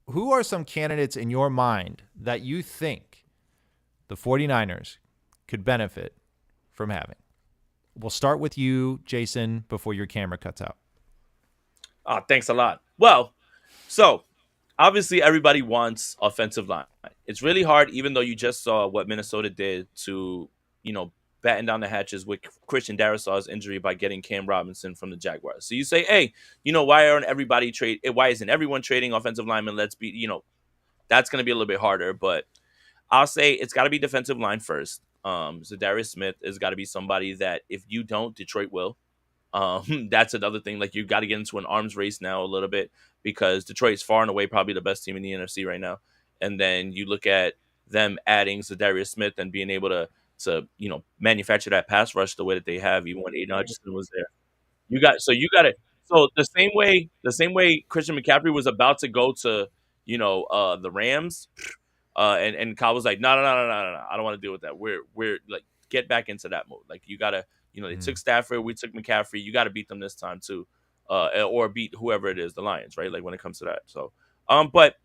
Who are some candidates in your mind that you think the 49ers could benefit from having? We'll start with you, Jason, before your camera cuts out. Oh, thanks a lot. Well, so obviously everybody wants offensive line. It's really hard, even though you just saw what Minnesota did to, batten down the hatches with Christian Darrisaw's injury by getting Cam Robinson from the Jaguars. So you say, hey, why isn't everyone trading offensive linemen? Let's be, that's going to be a little bit harder, but I'll say it's got to be defensive line first. So Darius Smith has got to be somebody that if you don't, Detroit will. That's another thing. Like, you've got to get into an arms race now a little bit because Detroit's far and away probably the best team in the NFC right now. And then you look at them adding Zadarius Smith and being able to manufacture that pass rush the way that they have, even when Aiden Hutchinson was there. You got it. So the same way Christian McCaffrey was about to go to, the Rams, And Kyle was like, no, I don't want to deal with that. We're like, get back into that mode. Like, you gotta, they took Stafford, we took McCaffrey. You got to beat them this time too, or beat whoever it is, the Lions, right? Like when it comes to that. So, but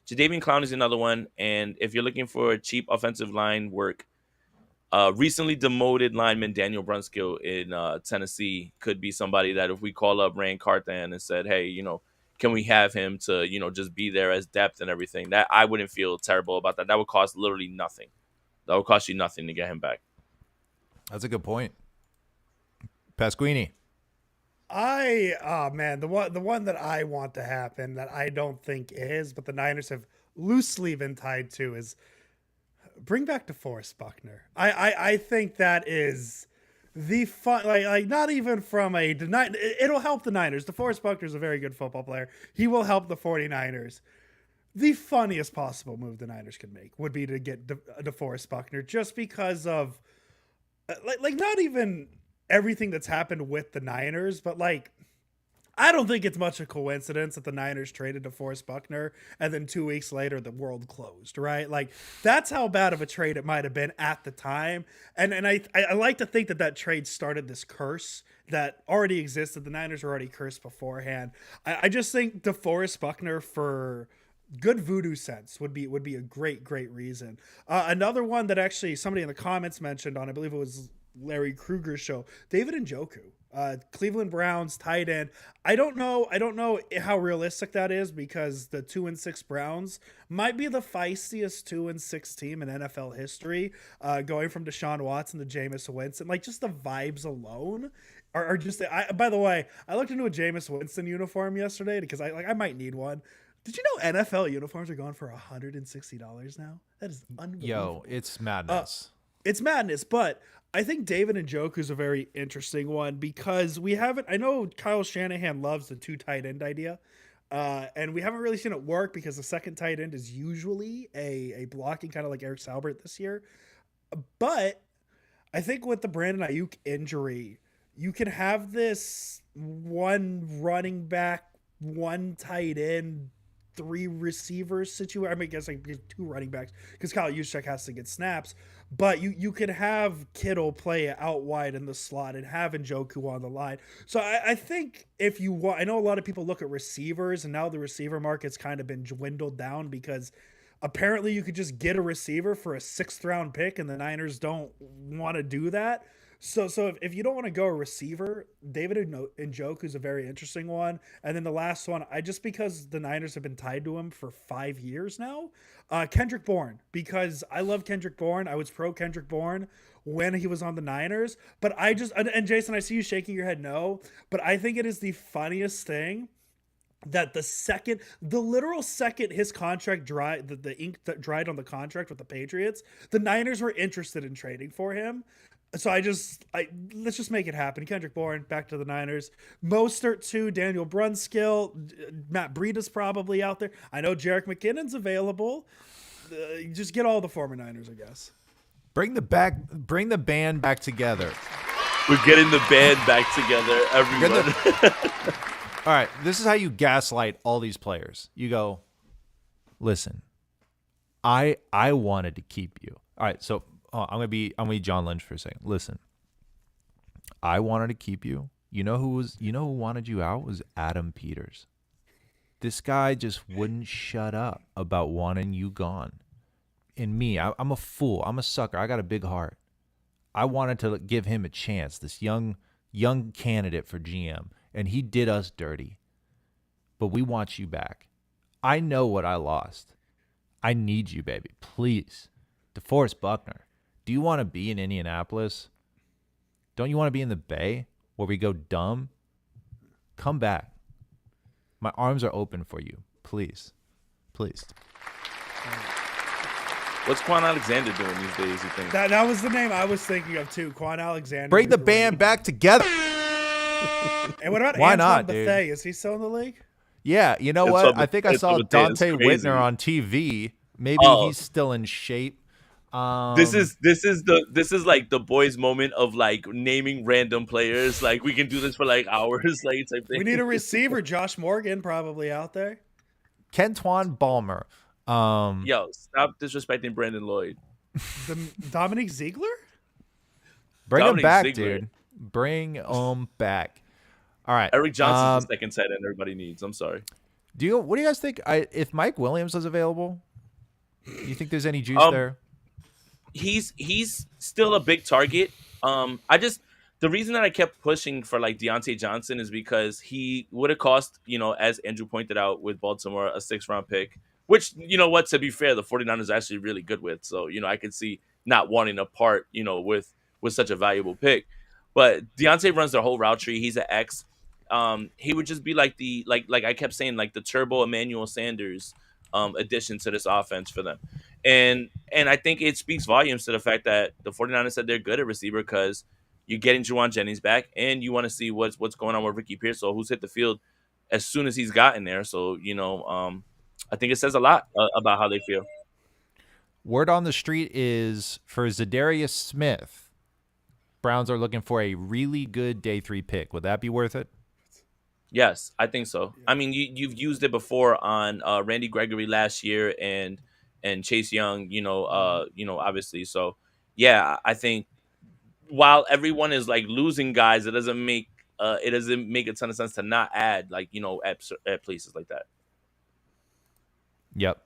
Jadeveon Clowney is another one, and if you're looking for cheap offensive line work, recently demoted lineman Daniel Brunskill in Tennessee could be somebody that if we call up Rand Carthan and said, hey, can we have him to, just be there as depth and everything, that I wouldn't feel terrible about that. That would cost literally nothing. That would cost you nothing to get him back. That's a good point. Pasquini. The one that I want to happen that I don't think is, but the Niners have loosely been tied to, is bring back DeForest Buckner. I think that is the fun, like not even from it'll help the Niners. DeForest Buckner is a very good football player. He will help the 49ers. The funniest possible move the Niners could make would be to get DeForest Buckner, just because of like not even everything that's happened with the Niners, but like, I don't think it's much a coincidence that the Niners traded DeForest Buckner and then 2 weeks later the world closed, right? Like, that's how bad of a trade it might have been at the time. And I like to think that trade started this curse that already existed. The Niners were already cursed beforehand. I just think DeForest Buckner, for good voodoo sense, would be a great reason. Another one that actually somebody in the comments mentioned on, I believe it was Larry Kruger's show, David Njoku, Cleveland Browns tight end. I don't know how realistic that is, because the 2-6 Browns might be the feistiest 2-6 team in NFL history, going from Deshaun Watson to Jameis Winston. Like, just the vibes alone are just. By the way, I looked into a Jameis Winston uniform yesterday because I might need one. Did you know NFL uniforms are going for $160 now? That is unbelievable. Yo, it's madness. It's madness, but I think David Njoku is a very interesting one, because I know Kyle Shanahan loves the 2 tight end idea, and we haven't really seen it work because the second tight end is usually a blocking, kind of like Eric Saubert this year. But I think with the Brandon Ayuk injury, you can have this 1 running back, 1 tight end, 3 receivers situation. I mean, I guess like 2 running backs, because Kyle Juszczyk has to get snaps. But you could have Kittle play out wide in the slot and have Njoku on the line. So I think if you want, I know a lot of people look at receivers, and now the receiver market's kind of been dwindled down, because apparently you could just get a receiver for a 6th round pick, and the Niners don't want to do that. So if you don't want to go a receiver, David Njoku is a very interesting one. And then the last one, because the Niners have been tied to him for 5 years now, Kendrick Bourne, because I love Kendrick Bourne. I was pro Kendrick Bourne when he was on the Niners, but and Jason, I see you shaking your head no, but I think it is the funniest thing that the literal second his contract dried, the ink that dried on the contract with the Patriots, the Niners were interested in trading for him. So let's just make it happen. Kendrick Bourne back to the Niners. Mostert too. Daniel Brunskill. Matt Breida's probably out there. I know Jerick McKinnon's available. Just get all the former Niners, I guess. Bring the band back together. We're getting the band back together, everyone. All right, this is how you gaslight all these players. You go, listen, I wanted to keep you. All right, so I'm gonna be John Lynch for a second. Listen, I wanted to keep you. You know who wanted you out was Adam Peters. This guy just wouldn't shut up about wanting you gone. And me, I'm a fool. I'm a sucker. I got a big heart. I wanted to give him a chance. This young candidate for GM, and he did us dirty. But we want you back. I know what I lost. I need you, baby. Please. DeForest Buckner. Do you want to be in Indianapolis? Don't you want to be in the Bay where we go dumb? Come back. My arms are open for you. Please. Please. What's Quan Alexander doing these days, you think? That was the name I was thinking of too. Quan Alexander. Bring the band back together. And what about Why Antoine not, dude? Bethea? Is he still in the league? Yeah, you know what? I think I saw Dante Whitner on TV. Maybe he's still in shape. This is like the boys' moment of like naming random players. Like we can do this for like hours, like type thing. We need a receiver. Josh Morgan probably out there. Kentwan Balmer. Yo, stop disrespecting Brandon Lloyd. Dominic Ziegler? Bring him Dominic back, Ziegler. dude. Bring him back. All right. Eric Johnson's the second tight end everybody needs. I'm sorry. What do you guys think? If Mike Williams was available, you think there's any juice there? He's still a big target. The reason that I kept pushing for like Deontay Johnson is because he would have cost, as Andrew pointed out with Baltimore, a 6th-round pick, which, to be fair, the 49ers are actually really good with. So, I could see not wanting to part, with such a valuable pick. But Deontay runs their whole route tree. He's an X. He would just be like like I kept saying, like the turbo Emmanuel Sanders addition to this offense for them. And I think it speaks volumes to the fact that the 49ers said they're good at receiver because you're getting Juwan Jennings back, and you want to see what's going on with Ricky Pearsall, who's hit the field as soon as he's gotten there. So, I think it says a lot about how they feel. Word on the street is for Zadarius Smith, Browns are looking for a really good day 3 pick. Would that be worth it? Yes, I think so. I mean, you've used it before on Randy Gregory last year and Chase Young, obviously. So, yeah, I think while everyone is like losing guys, it doesn't make a ton of sense to not add at places like that. Yep.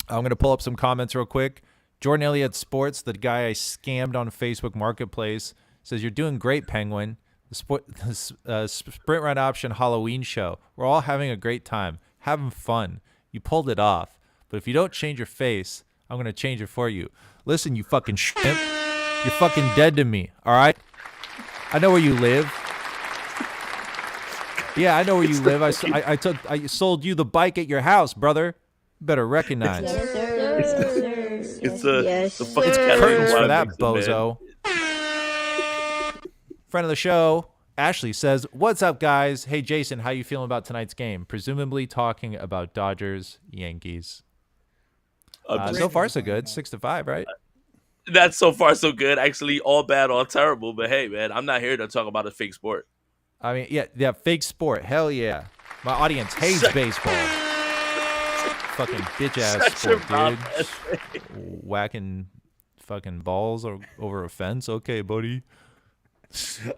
I'm going to pull up some comments real quick. Jordan Elliott Sports, the guy I scammed on Facebook Marketplace, says, "You're doing great, Penguin. The Sprint Run Option Halloween show. We're all having a great time, having fun. You pulled it off. But if you don't change your face, I'm going to change it for you. Listen, you fucking shrimp. You're fucking dead to me, all right? I know where you live. Yeah, I know where you live. I sold you the bike at your house, brother. You better recognize. Yes, sir. It's the fucking Curtains for that mixer, bozo. Friend of the show, Ashley says, "What's up, guys? Hey, Jason, how you feeling about tonight's game?" Presumably talking about Dodgers, Yankees. So far, so good. 6-5, right? That's so far so good. Actually, all bad, all terrible. But hey, man, I'm not here to talk about a fake sport. I mean, yeah, fake sport. Hell yeah. My audience hates baseball. Fucking bitch-ass sport, dude. Whacking fucking balls over a fence. Okay, buddy.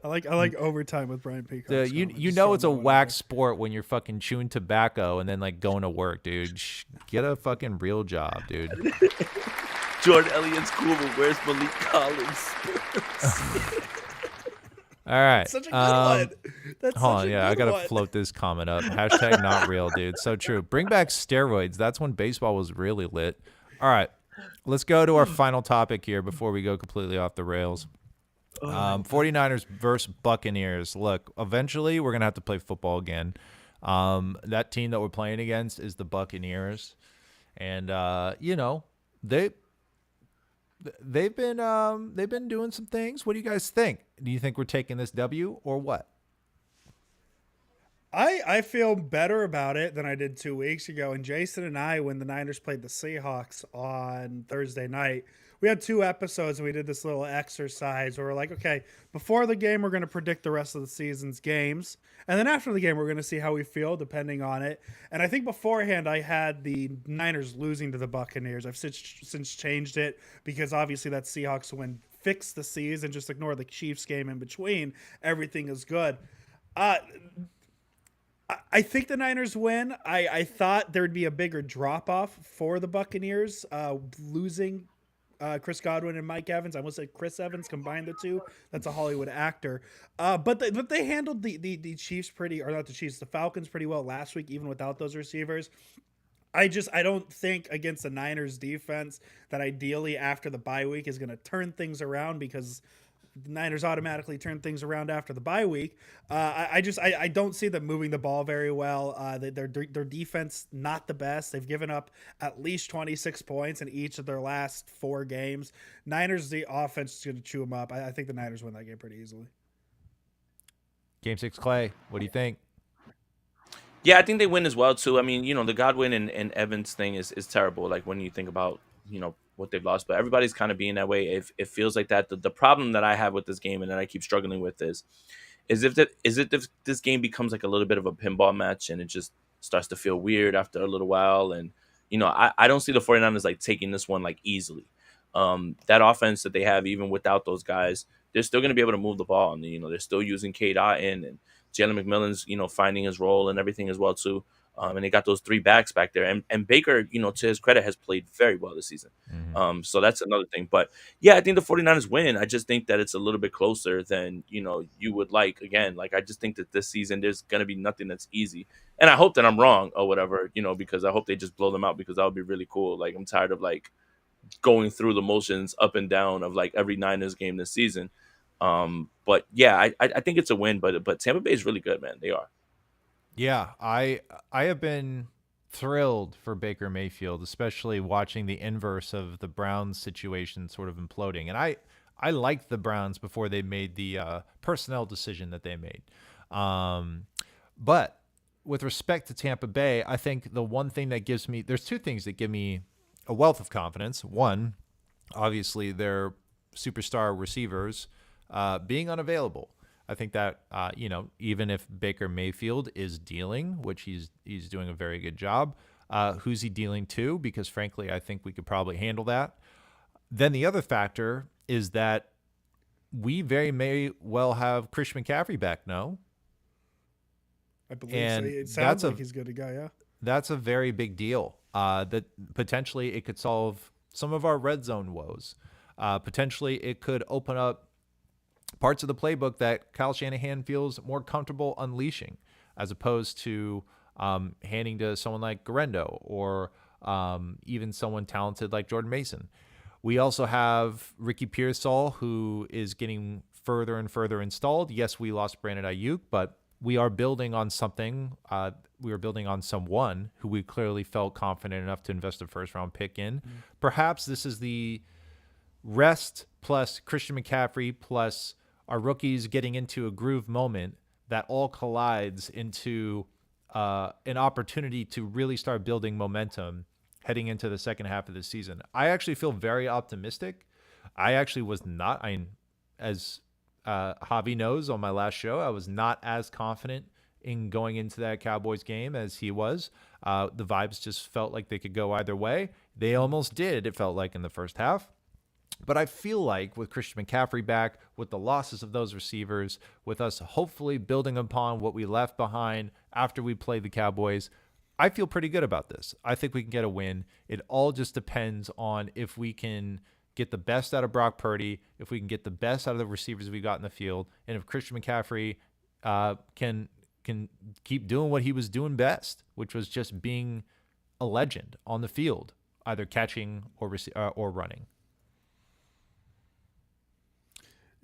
I like overtime with Brian Peacock. You know it's a whack sport when you're fucking chewing tobacco and then like going to work, dude. Get a fucking real job, dude. Jordan Elliott's cool, but where's Malik Collins? All right. Such a good one. That's Hold such on, a yeah, good I gotta one. float this comment up. Hashtag not real, dude. So true. Bring back steroids. That's when baseball was really lit. All right, let's go to our final topic here before we go completely off the rails. 49ers versus Buccaneers. Look, eventually we're gonna have to play football again. That team that we're playing against is the Buccaneers, and they've been doing some things. What do you guys think? Do you think we're taking this W or what? I feel better about it than I did 2 weeks ago. And Jason and I, when the Niners played the Seahawks on Thursday night, we had 2 episodes and we did this little exercise where we're like, okay, before the game, we're going to predict the rest of the season's games. And then after the game, we're going to see how we feel depending on it. And I think beforehand, I had the Niners losing to the Buccaneers. I've since changed it because obviously that Seahawks win fixed the season. Just ignore the Chiefs game in between. Everything is good. I think the Niners win. I thought there'd be a bigger drop-off for the Buccaneers losing Chris Godwin and Mike Evans. I almost said Chris Evans, combine the two. That's a Hollywood actor. But they handled the Chiefs the Falcons pretty well last week, even without those receivers. I don't think against the Niners defense that ideally after the bye week is going to turn things around because the Niners automatically turn things around after the bye week. I don't see them moving the ball very well. Their defense, not the best. They've given up at least 26 points in each of their last 4 games. Niners, the offense is going to chew them up. I think the Niners win that game pretty easily. Game 6, Clay. What do you think? Yeah, I think they win as well, too. I mean, the Godwin and Evans thing is terrible, like when you think about, what they've lost. But everybody's kind of being that way. It feels like that. The problem that I have with this game and that I keep struggling with is if this game becomes like a little bit of a pinball match and it just starts to feel weird after a little while and I don't see the 49ers like taking this one like easily. That offense that they have, even without those guys, they're still going to be able to move the ball. And, they're still using Cade Otton, and Jalen McMillan's, finding his role and everything as well, too. And they got those three backs back there. And Baker, to his credit, has played very well this season. So that's another thing. But, yeah, I think the 49ers win. I just think that it's a little bit closer than, you would like. Again, like, I just think that this season there's going to be nothing that's easy. And I hope that I'm wrong or whatever, because I hope they just blow them out, because that would be really cool. Like, I'm tired of, like, going through the motions up and down of, like, every Niners game this season. But, yeah, I think it's a win. But Tampa Bay is really good, man. They are. Yeah, I have been thrilled for Baker Mayfield, especially watching the inverse of the Browns situation sort of imploding. And I liked the Browns before they made the personnel decision that they made. But with respect to Tampa Bay, I think the one thing that gives me – there's two things that give me a wealth of confidence. One, obviously, their superstar receivers being unavailable. I think that, even if Baker Mayfield is dealing, which he's doing a very good job, who's he dealing to? Because, frankly, I think we could probably handle that. Then the other factor is that we very may well have Christian McCaffrey back, no? I believe And so. It sounds like he's good to go, yeah. That's a very big deal. That potentially it could solve some of our red zone woes. Potentially it could open up parts of the playbook that Kyle Shanahan feels more comfortable unleashing, as opposed to handing to someone like Garendo or even someone talented like Jordan Mason. We also have Ricky Pearsall, who is getting further and further installed. Yes, we lost Brandon Ayuk, but we are building on something. We are building on someone who we clearly felt confident enough to invest a first-round pick in. Perhaps this is the rest plus Christian McCaffrey plus our rookies getting into a groove moment that all collides into an opportunity to really start building momentum heading into the second half of the season. I actually feel very optimistic. I actually was not, as Javi knows on my last show, I was not as confident in going into that Cowboys game as he was. The vibes just felt like they could go either way. They almost did, it felt like, in the first half. But I feel like with Christian McCaffrey back, with the losses of those receivers, with us hopefully building upon what we left behind after we played the Cowboys, I feel pretty good about this. I think we can get a win. It all just depends on if we can get the best out of Brock Purdy, if we can get the best out of the receivers we got in the field, and if Christian McCaffrey can keep doing what he was doing best, which was just being a legend on the field, either catching or running.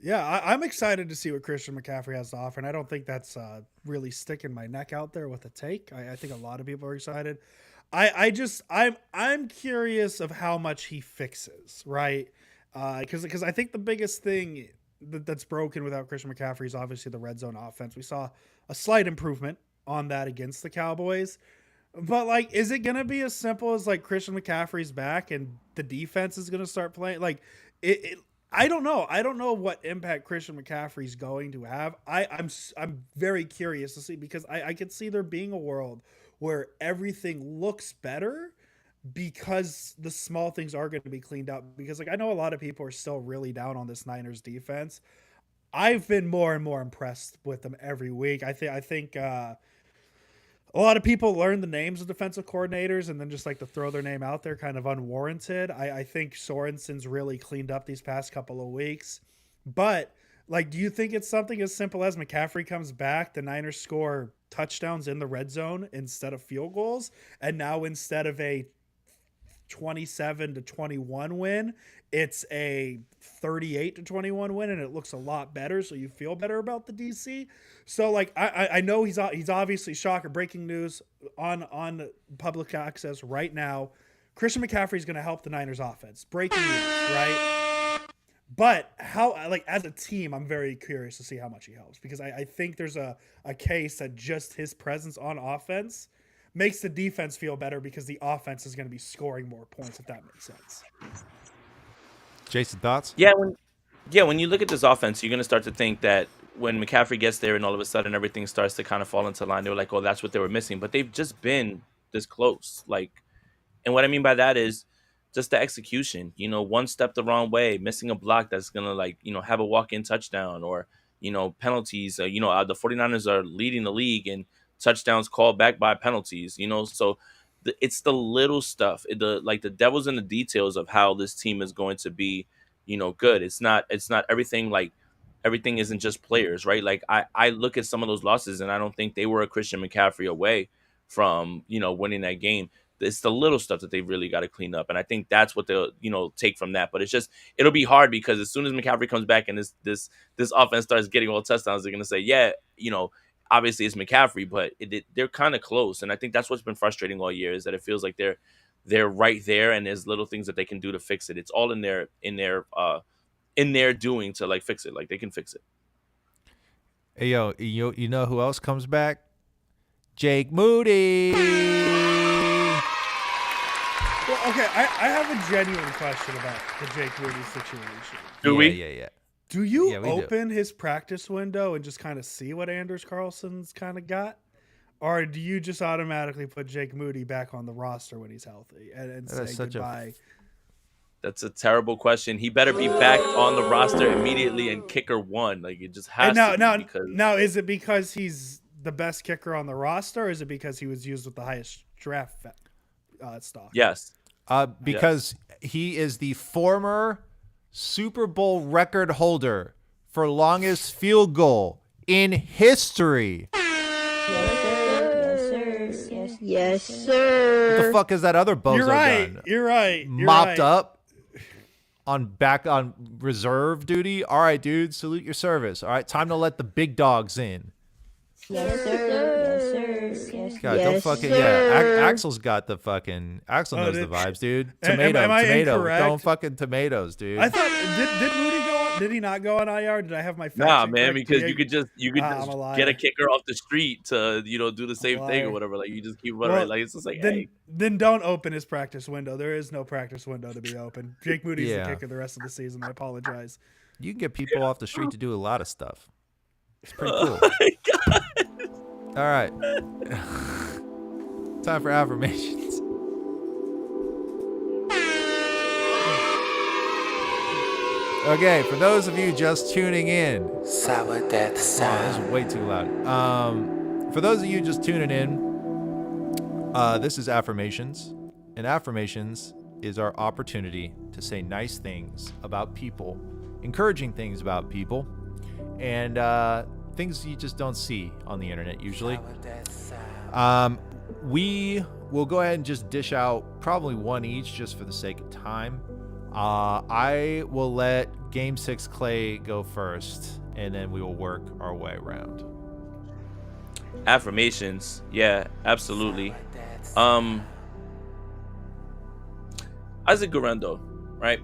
Yeah, I'm excited to see what Christian McCaffrey has to offer, and I don't think that's really sticking my neck out there with a take. I think a lot of people are excited. I'm curious of how much he fixes, right? Because I think the biggest thing that's broken without Christian McCaffrey is obviously the red zone offense. We saw a slight improvement on that against the Cowboys. But, like, is it going to be as simple as, like, Christian McCaffrey's back and the defense is going to start playing? Like, I don't know. I don't know what impact Christian McCaffrey's going to have. I'm very curious to see, because I could see there being a world where everything looks better because the small things are going to be cleaned up. Because, like, I know a lot of people are still really down on this Niners defense. I've been more and more impressed with them every week. I think a lot of people learn the names of defensive coordinators and then just like to throw their name out there kind of unwarranted. I think Sorensen's really cleaned up these past couple of weeks. But, like, do you think it's something as simple as McCaffrey comes back, the Niners score touchdowns in the red zone instead of field goals, and now instead of a 27-21 win, it's a 38-21 win, and it looks a lot better, so you feel better about the DC? So, like, I know he's obviously, shocker, breaking news on public access right now. Christian McCaffrey is going to help the Niners offense. Breaking news, right? But how, like, as a team, I'm very curious to see how much he helps, because I think there's a case that just his presence on offense makes the defense feel better, because the offense is going to be scoring more points, if that makes sense. Jason, thoughts? Yeah, when you look at this offense, you're going to start to think that when McCaffrey gets there and all of a sudden everything starts to kind of fall into line, they were like, oh, that's what they were missing. But they've just been this close. Like, And what I mean by that is just the execution. You know, one step the wrong way, missing a block that's going to, like, you know, have a walk-in touchdown, or, you know, penalties. The 49ers are leading the league in touchdowns called back by penalties, you know. So it's the little stuff, the devil's in the details of how this team is going to be, you know, good. It's not everything, like everything isn't just players, right? Like I look at some of those losses and I don't think they were a Christian McCaffrey away from, you know, winning that game. It's the little stuff that they really got to clean up, and I think that's what they'll, you know, take from that. But it'll be hard because as soon as McCaffrey comes back and this offense starts getting all touchdowns, they're gonna say, yeah, you know, obviously it's McCaffrey, but they're kind of close, and I think that's what's been frustrating all year, is that it feels like they're right there, and there's little things that they can do to fix it. It's all in their doing to, like, fix it. Like, they can fix it. Hey, yo, you know who else comes back? Jake Moody. Well, okay, I have a genuine question about the Jake Moody situation. Do we? Yeah. Do you Yeah, we open his practice window and just kind of see what Anders Carlson's kind of got? Or do you just automatically put Jake Moody back on the roster when he's healthy and say goodbye? That's a terrible question. He better be back on the roster immediately and kicker one. Like, it just has to be. Now, is it because he's the best kicker on the roster, or is it because he was used with the highest draft stock? Yes. Because he is the former Super Bowl record holder for longest field goal in history. Yes, sir. What the fuck is that other bozo done? You're right. Mopped up back on reserve duty. All right, dude, salute your service. All right, time to let the big dogs in. Yes, sir. God, don't fucking Axel's got the fucking knows the vibes, dude. Tomato. Incorrect? Don't fucking tomatoes, dude. I thought did Moody go on? Did he not go on IR? Did I have my facts Nah, incorrect? man, because you could just get a kicker off the street to, you know, do the same thing or whatever. Like, you just keep running. Well, like, it's just like, then don't open his practice window. There is no practice window to be open. Jake Moody's the kicker the rest of the season. I apologize. You can get people off the street to do a lot of stuff. It's pretty cool. Oh my God. All right. Time for affirmations. Okay, for those of you just tuning in. Sourdeath Sam. This is way too loud. For those of you just tuning in, this is affirmations. And affirmations is our opportunity to say nice things about people, encouraging things about people, and things you just don't see on the internet usually. We will go ahead and just dish out probably one each just for the sake of time. I will let Game 6 Clay go first, and then we will work our way around. Affirmations. Yeah, absolutely. Isaac Guerrero, right?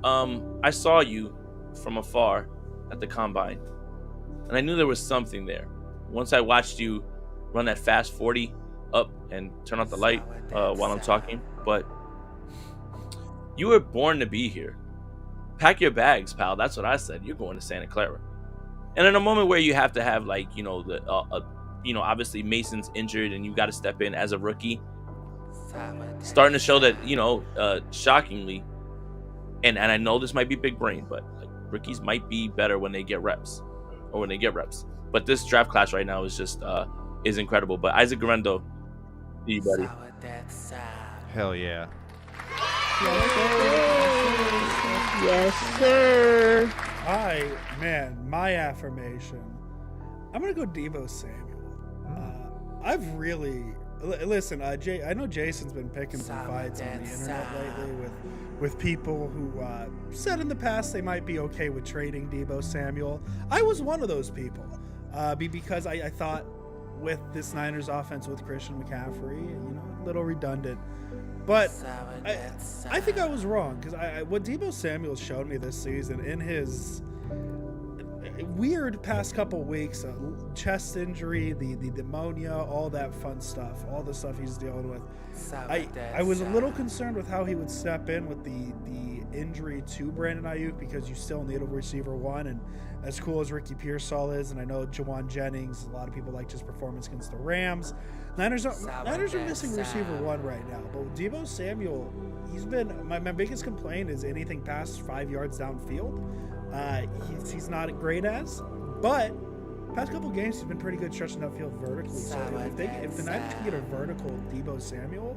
I saw you from afar at the combine, and I knew there was something there. Once I watched you run that fast 40 up and turn off the light while I'm talking, but you were born to be here. Pack your bags, pal. That's what I said. You're going to Santa Clara. And in a moment where you have to have, like, you know, obviously Mason's injured and you got to step in as a rookie, starting to show that, you know, shockingly, and I know this might be big brain, but like, rookies might be better when they get reps. But this draft class right now is just is incredible. But Isaac Guerrero, see you, buddy. Hell yeah. Yes, sir. My affirmation. I'm gonna go Deebo Samuel. I've really listen. I know Jason's been picking some fights on the internet lately with people who said in the past they might be okay with trading Deebo Samuel. I was one of those people, because I thought with this Niners offense with Christian McCaffrey, you know, a little redundant. But I think I was wrong, because what Deebo Samuel showed me this season in his weird past couple weeks, chest injury, the pneumonia, all that fun stuff, all the stuff he's dealing with. I was a little concerned with how he would step in with the injury to Brandon Ayuk because you still need a receiver one. And as cool as Ricky Pearsall is, and I know Jawan Jennings, a lot of people liked his performance against the Rams. Niners are missing receiver one right now. But Deebo Samuel, he's been my biggest complaint is anything past 5 yards downfield. He's not great as, but past couple games he's been pretty good stretching upfield vertically. So if the Niners can get a vertical Deebo Samuel,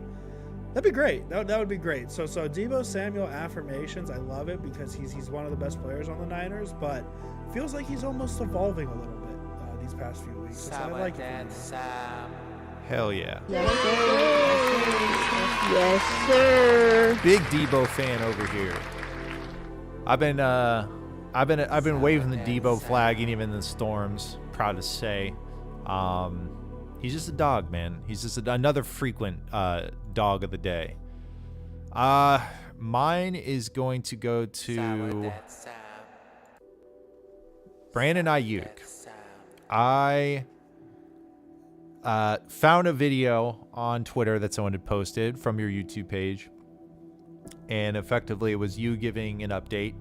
that'd be great. That would be great. So Deebo Samuel affirmations, I love it because he's one of the best players on the Niners, but feels like he's almost evolving a little bit these past few weeks. So I like it. Hell yeah. Yes, sir. Yes, sir. Big Debo fan over here. I've been waving the Debo flag even in the storms. Proud to say, he's just a dog, man. He's just another frequent dog of the day. Mine is going to go to Brandon Ayuk. I found a video on Twitter that someone had posted from your YouTube page, and effectively it was you giving an update,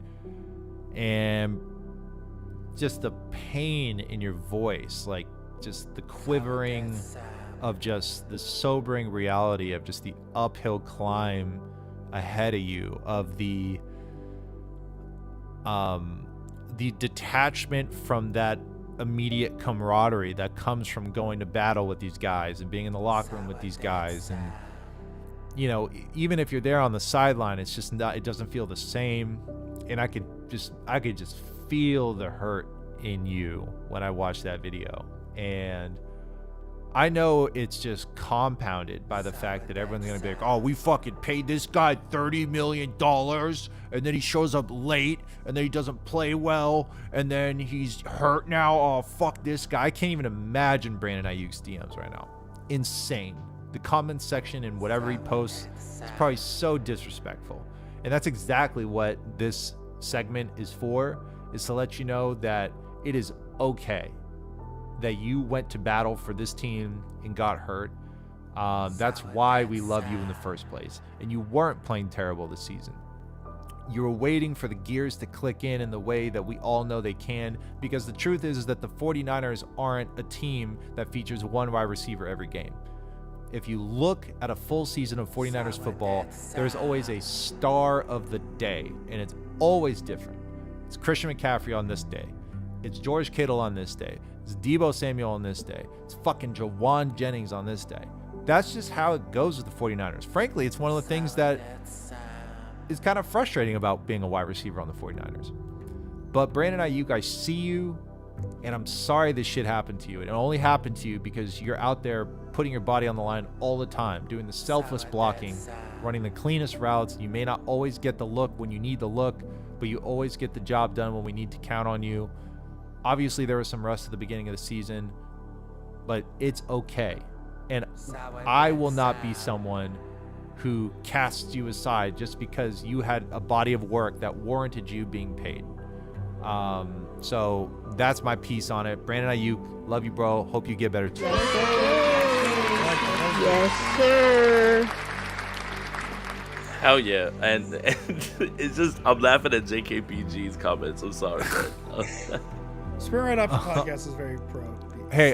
and just the pain in your voice, like just the quivering of just the sobering reality of just the uphill climb ahead of you, of the detachment from that immediate camaraderie that comes from going to battle with these guys and being in the locker room with these guys. And you know, even if you're there on the sideline, it's just not, it doesn't feel the same. And I could just feel the hurt in you when I watched that video. And I know it's just compounded by the fact that everyone's going to be like, oh, we fucking paid this guy $30 million, and then he shows up late, and then he doesn't play well, and then he's hurt now. Oh, fuck this guy. I can't even imagine Brandon Ayuk's DMs right now. Insane. The comment section and whatever he posts is probably so disrespectful. And that's exactly what this segment is for, is to let you know that it is okay that you went to battle for this team and got hurt. That's why we love you in the first place. And you weren't playing terrible this season. You were waiting for the gears to click in the way that we all know they can, because the truth is that the 49ers aren't a team that features one wide receiver every game. If you look at a full season of 49ers football, there's always a star of the day, and it's always different. It's Christian McCaffrey on this day. It's George Kittle on this day. It's Deebo Samuel on this day. It's fucking Jawan Jennings on this day. That's just how it goes with the 49ers. Frankly, it's one of the things that is kind of frustrating about being a wide receiver on the 49ers. But Brandon Ayuk, I see you, and I'm sorry this shit happened to you. It only happened to you because you're out there putting your body on the line all the time, doing the selfless blocking, running the cleanest routes. You may not always get the look when you need the look, but you always get the job done when we need to count on you. Obviously, there was some rust at the beginning of the season, but it's okay. And I will not be someone who casts you aside just because you had a body of work that warranted you being paid. So that's my piece on it. Brandon Ayuk, love you, bro. Hope you get better too. Yes, sir. Hell yeah. And it's just, I'm laughing at JKPG's comments. I'm sorry, man. Spirit Right Off the podcast is very pro. Hey,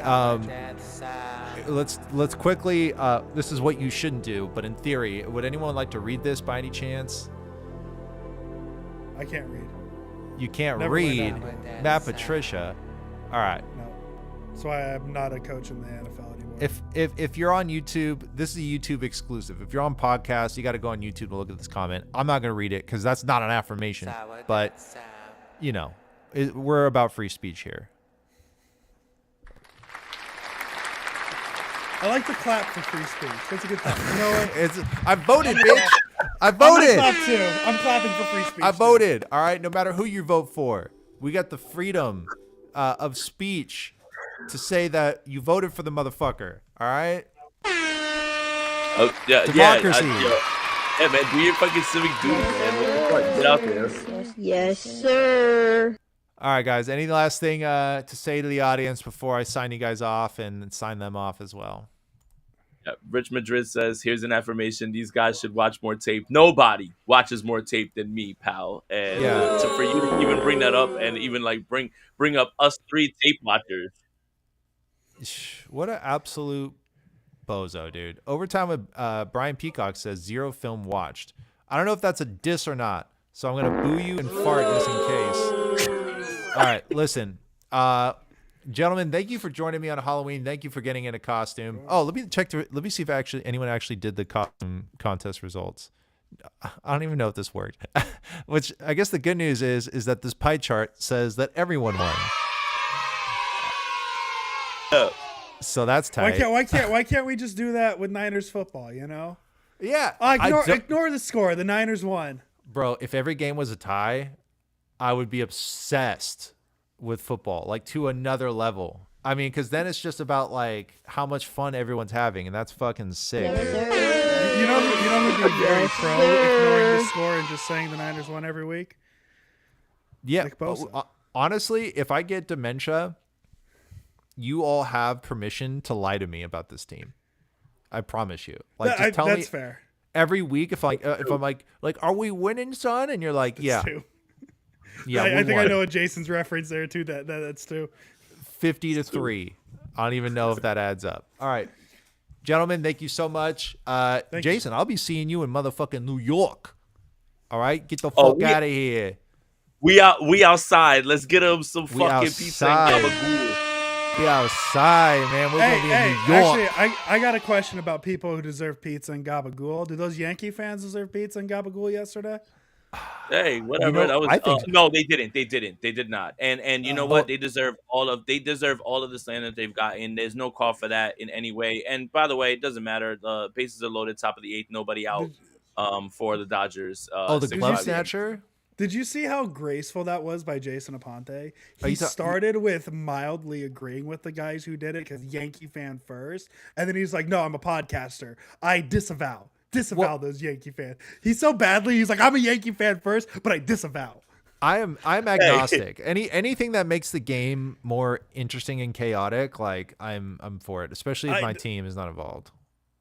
let's quickly. This is what you shouldn't do, but in theory, would anyone like to read this by any chance? I can't read. You can't Never read. went Matt Patricia. All right. No. That's why I'm not a coach in the NFL anymore. If you're on YouTube, this is a YouTube exclusive. If you're on podcast, you got to go on YouTube to look at this comment. I'm not going to read it because that's not an affirmation. But you know, we're about free speech here. I like to clap for free speech. That's a good thing. You know what? I voted, bitch. I voted. I'm clap too. I'm clapping for free speech. I voted. All right. No matter who you vote for, we got the freedom of speech to say that you voted for the motherfucker. All right. Oh yeah, Democracy. Yeah, man. Do your fucking civic duty, man. What the fuck? Get out there. Yes, sir. All right, guys. Any last thing to say to the audience before I sign you guys off and sign them off as well? Rich Madrid says, "Here's an affirmation: these guys should watch more tape. Nobody watches more tape than me, pal." And Yeah. for you to even bring that up, and even like bring up us three tape watchers. What an absolute bozo, dude. Overtime with Brian Peacock says 0 film watched. I don't know if that's a diss or not, so I'm gonna boo you and fart just in case. All right, listen, gentlemen, thank you for joining me on Halloween. Thank you for getting in a costume. Oh, let me see if anyone actually did the costume contest results. I don't even know if this worked. Which I guess the good news is that this pie chart says that everyone won. So that's tight. Why can't we just do that with Niners football? You know? Yeah. Ignore the score. The Niners won. Bro, if every game was a tie, I would be obsessed with football, like to another level. I mean, because then it's just about like how much fun everyone's having, and that's fucking sick. You know who'd be very pro ignoring the score and just saying the Niners won every week? Yeah. Nick Bosa. Honestly, if I get dementia, you all have permission to lie to me about this team. I promise you. Like, just tell me that's fair. every week if I'm like, are we winning, son? And you're like, yeah. Two. Yeah, I think I know what Jason's reference there too. That's two. 50-3. I don't even know if that adds up. All right, gentlemen, thank you so much. Jason, I'll be seeing you in motherfucking New York. All right, get the fuck out of here. We outside. Let's get them some fucking pizza and gabagool. We outside, man. We're gonna be in New York. Actually, I got a question about people who deserve pizza and gabagool. Do those Yankee fans deserve pizza and gabagool yesterday? Hey, whatever. You know, I think no, they didn't. They did not. And you know what? They deserve all of the slander they've gotten. There's no call for that in any way. And by the way, it doesn't matter. The bases are loaded, top of the 8th, nobody out for the Dodgers. The glove snatcher? Did you see how graceful that was by Jason Aponte? He started with mildly agreeing with the guys who did it because Yankee fan first. And then he's like, no, I'm a podcaster. I disavow those Yankee fans. He's so badly. He's like, I'm a Yankee fan first, but I disavow. I'm agnostic. Anything that makes the game more interesting and chaotic, like I'm for it, especially if my team is not involved.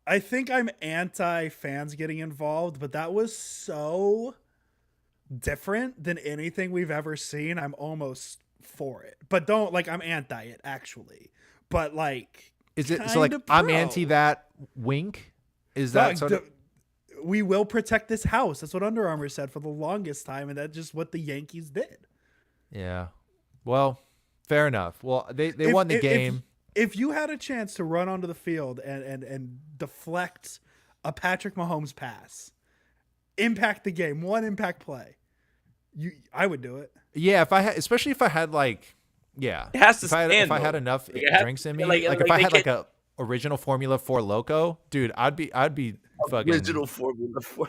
I think I'm anti fans getting involved, but that was so different than anything we've ever seen. I'm almost for it, but I'm anti it actually. But like, is it so? Like, I'm anti that wink. Is that sort of? We will protect this house. That's what Under Armour said for the longest time, and that's just what the Yankees did. Yeah. Well, fair enough. Well, they won the game. If you had a chance to run onto the field and deflect a Patrick Mahomes pass, impact the game, one impact play, I would do it. Yeah, especially if I had like, yeah, it has to stand. If I had enough drinks in me, like if I had like a original Formula 4 Loco, dude, I'd be fucking original Formula 4.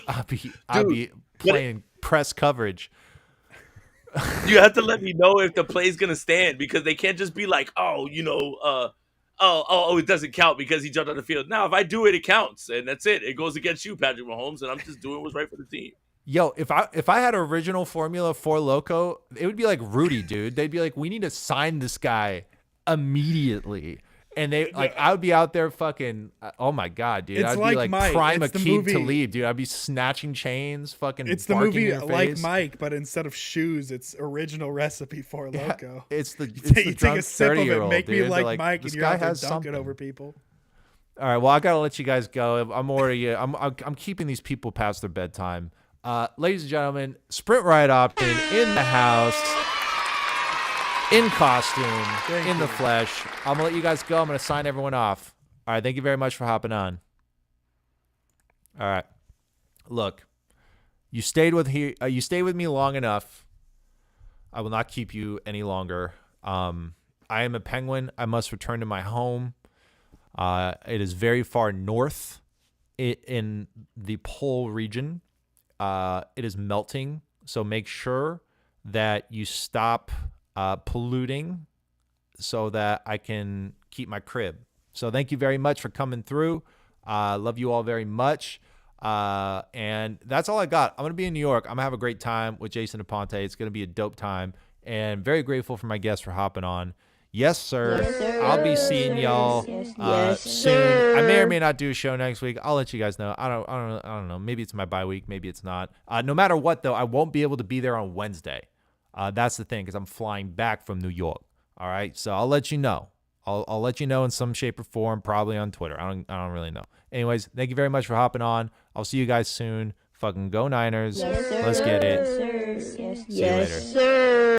I'd be playing press coverage. You have to let me know if the play's gonna stand, because they can't just be like, it doesn't count because he jumped on the field. Now, if I do it, it counts, and that's it. It goes against you, Patrick Mahomes, and I'm just doing what's right for the team. Yo, if I had original Formula 4 Loco, it would be like Rudy, dude. They'd be like, we need to sign this guy immediately. And I would be out there fucking, oh my God, dude. It's I'd like be like Mike. prime It's Akeem the to movie. leave, dude. I'd be snatching chains, fucking It's the barking movie in your Like face. Mike, but instead of shoes, it's original recipe for Loco. It's the You take drunk a sip of it, 30-year-old, make me dude. They're like Mike, this and you're guy out there has dunking something over people. All right, well, I gotta let you guys go. I'm keeping these people past their bedtime. Ladies and gentlemen, Sprint Ride Option in the house, in costume, in the flesh. I'm gonna let you guys go. I'm gonna sign everyone off. All right, thank you very much for hopping on. All right, look, you stayed with me long enough. I will not keep you any longer. I am a penguin. I must return to my home. It is very far north in the pole region. It is melting, so make sure that you stop polluting so that I can keep my crib. So thank you very much for coming through. Love you all very much. And that's all I got. I'm going to be in New York. I'm going to have a great time with Jason Aponte. It's going to be a dope time, and very grateful for my guests for hopping on. Yes, sir. Yes, sir. I'll be seeing y'all Yes, soon. sir. I may or may not do a show next week. I'll let you guys know. I don't know. Maybe it's my bye week. Maybe it's not. No matter what, though, I won't be able to be there on Wednesday. That's the thing, because I'm flying back from New York. All right, so I'll let you know. I'll let you know in some shape or form, probably on Twitter. I don't really know. Anyways, thank you very much for hopping on. I'll see you guys soon. Fucking go Niners. Yes, sir. Let's get it. Yes, sir. See you later. Sir.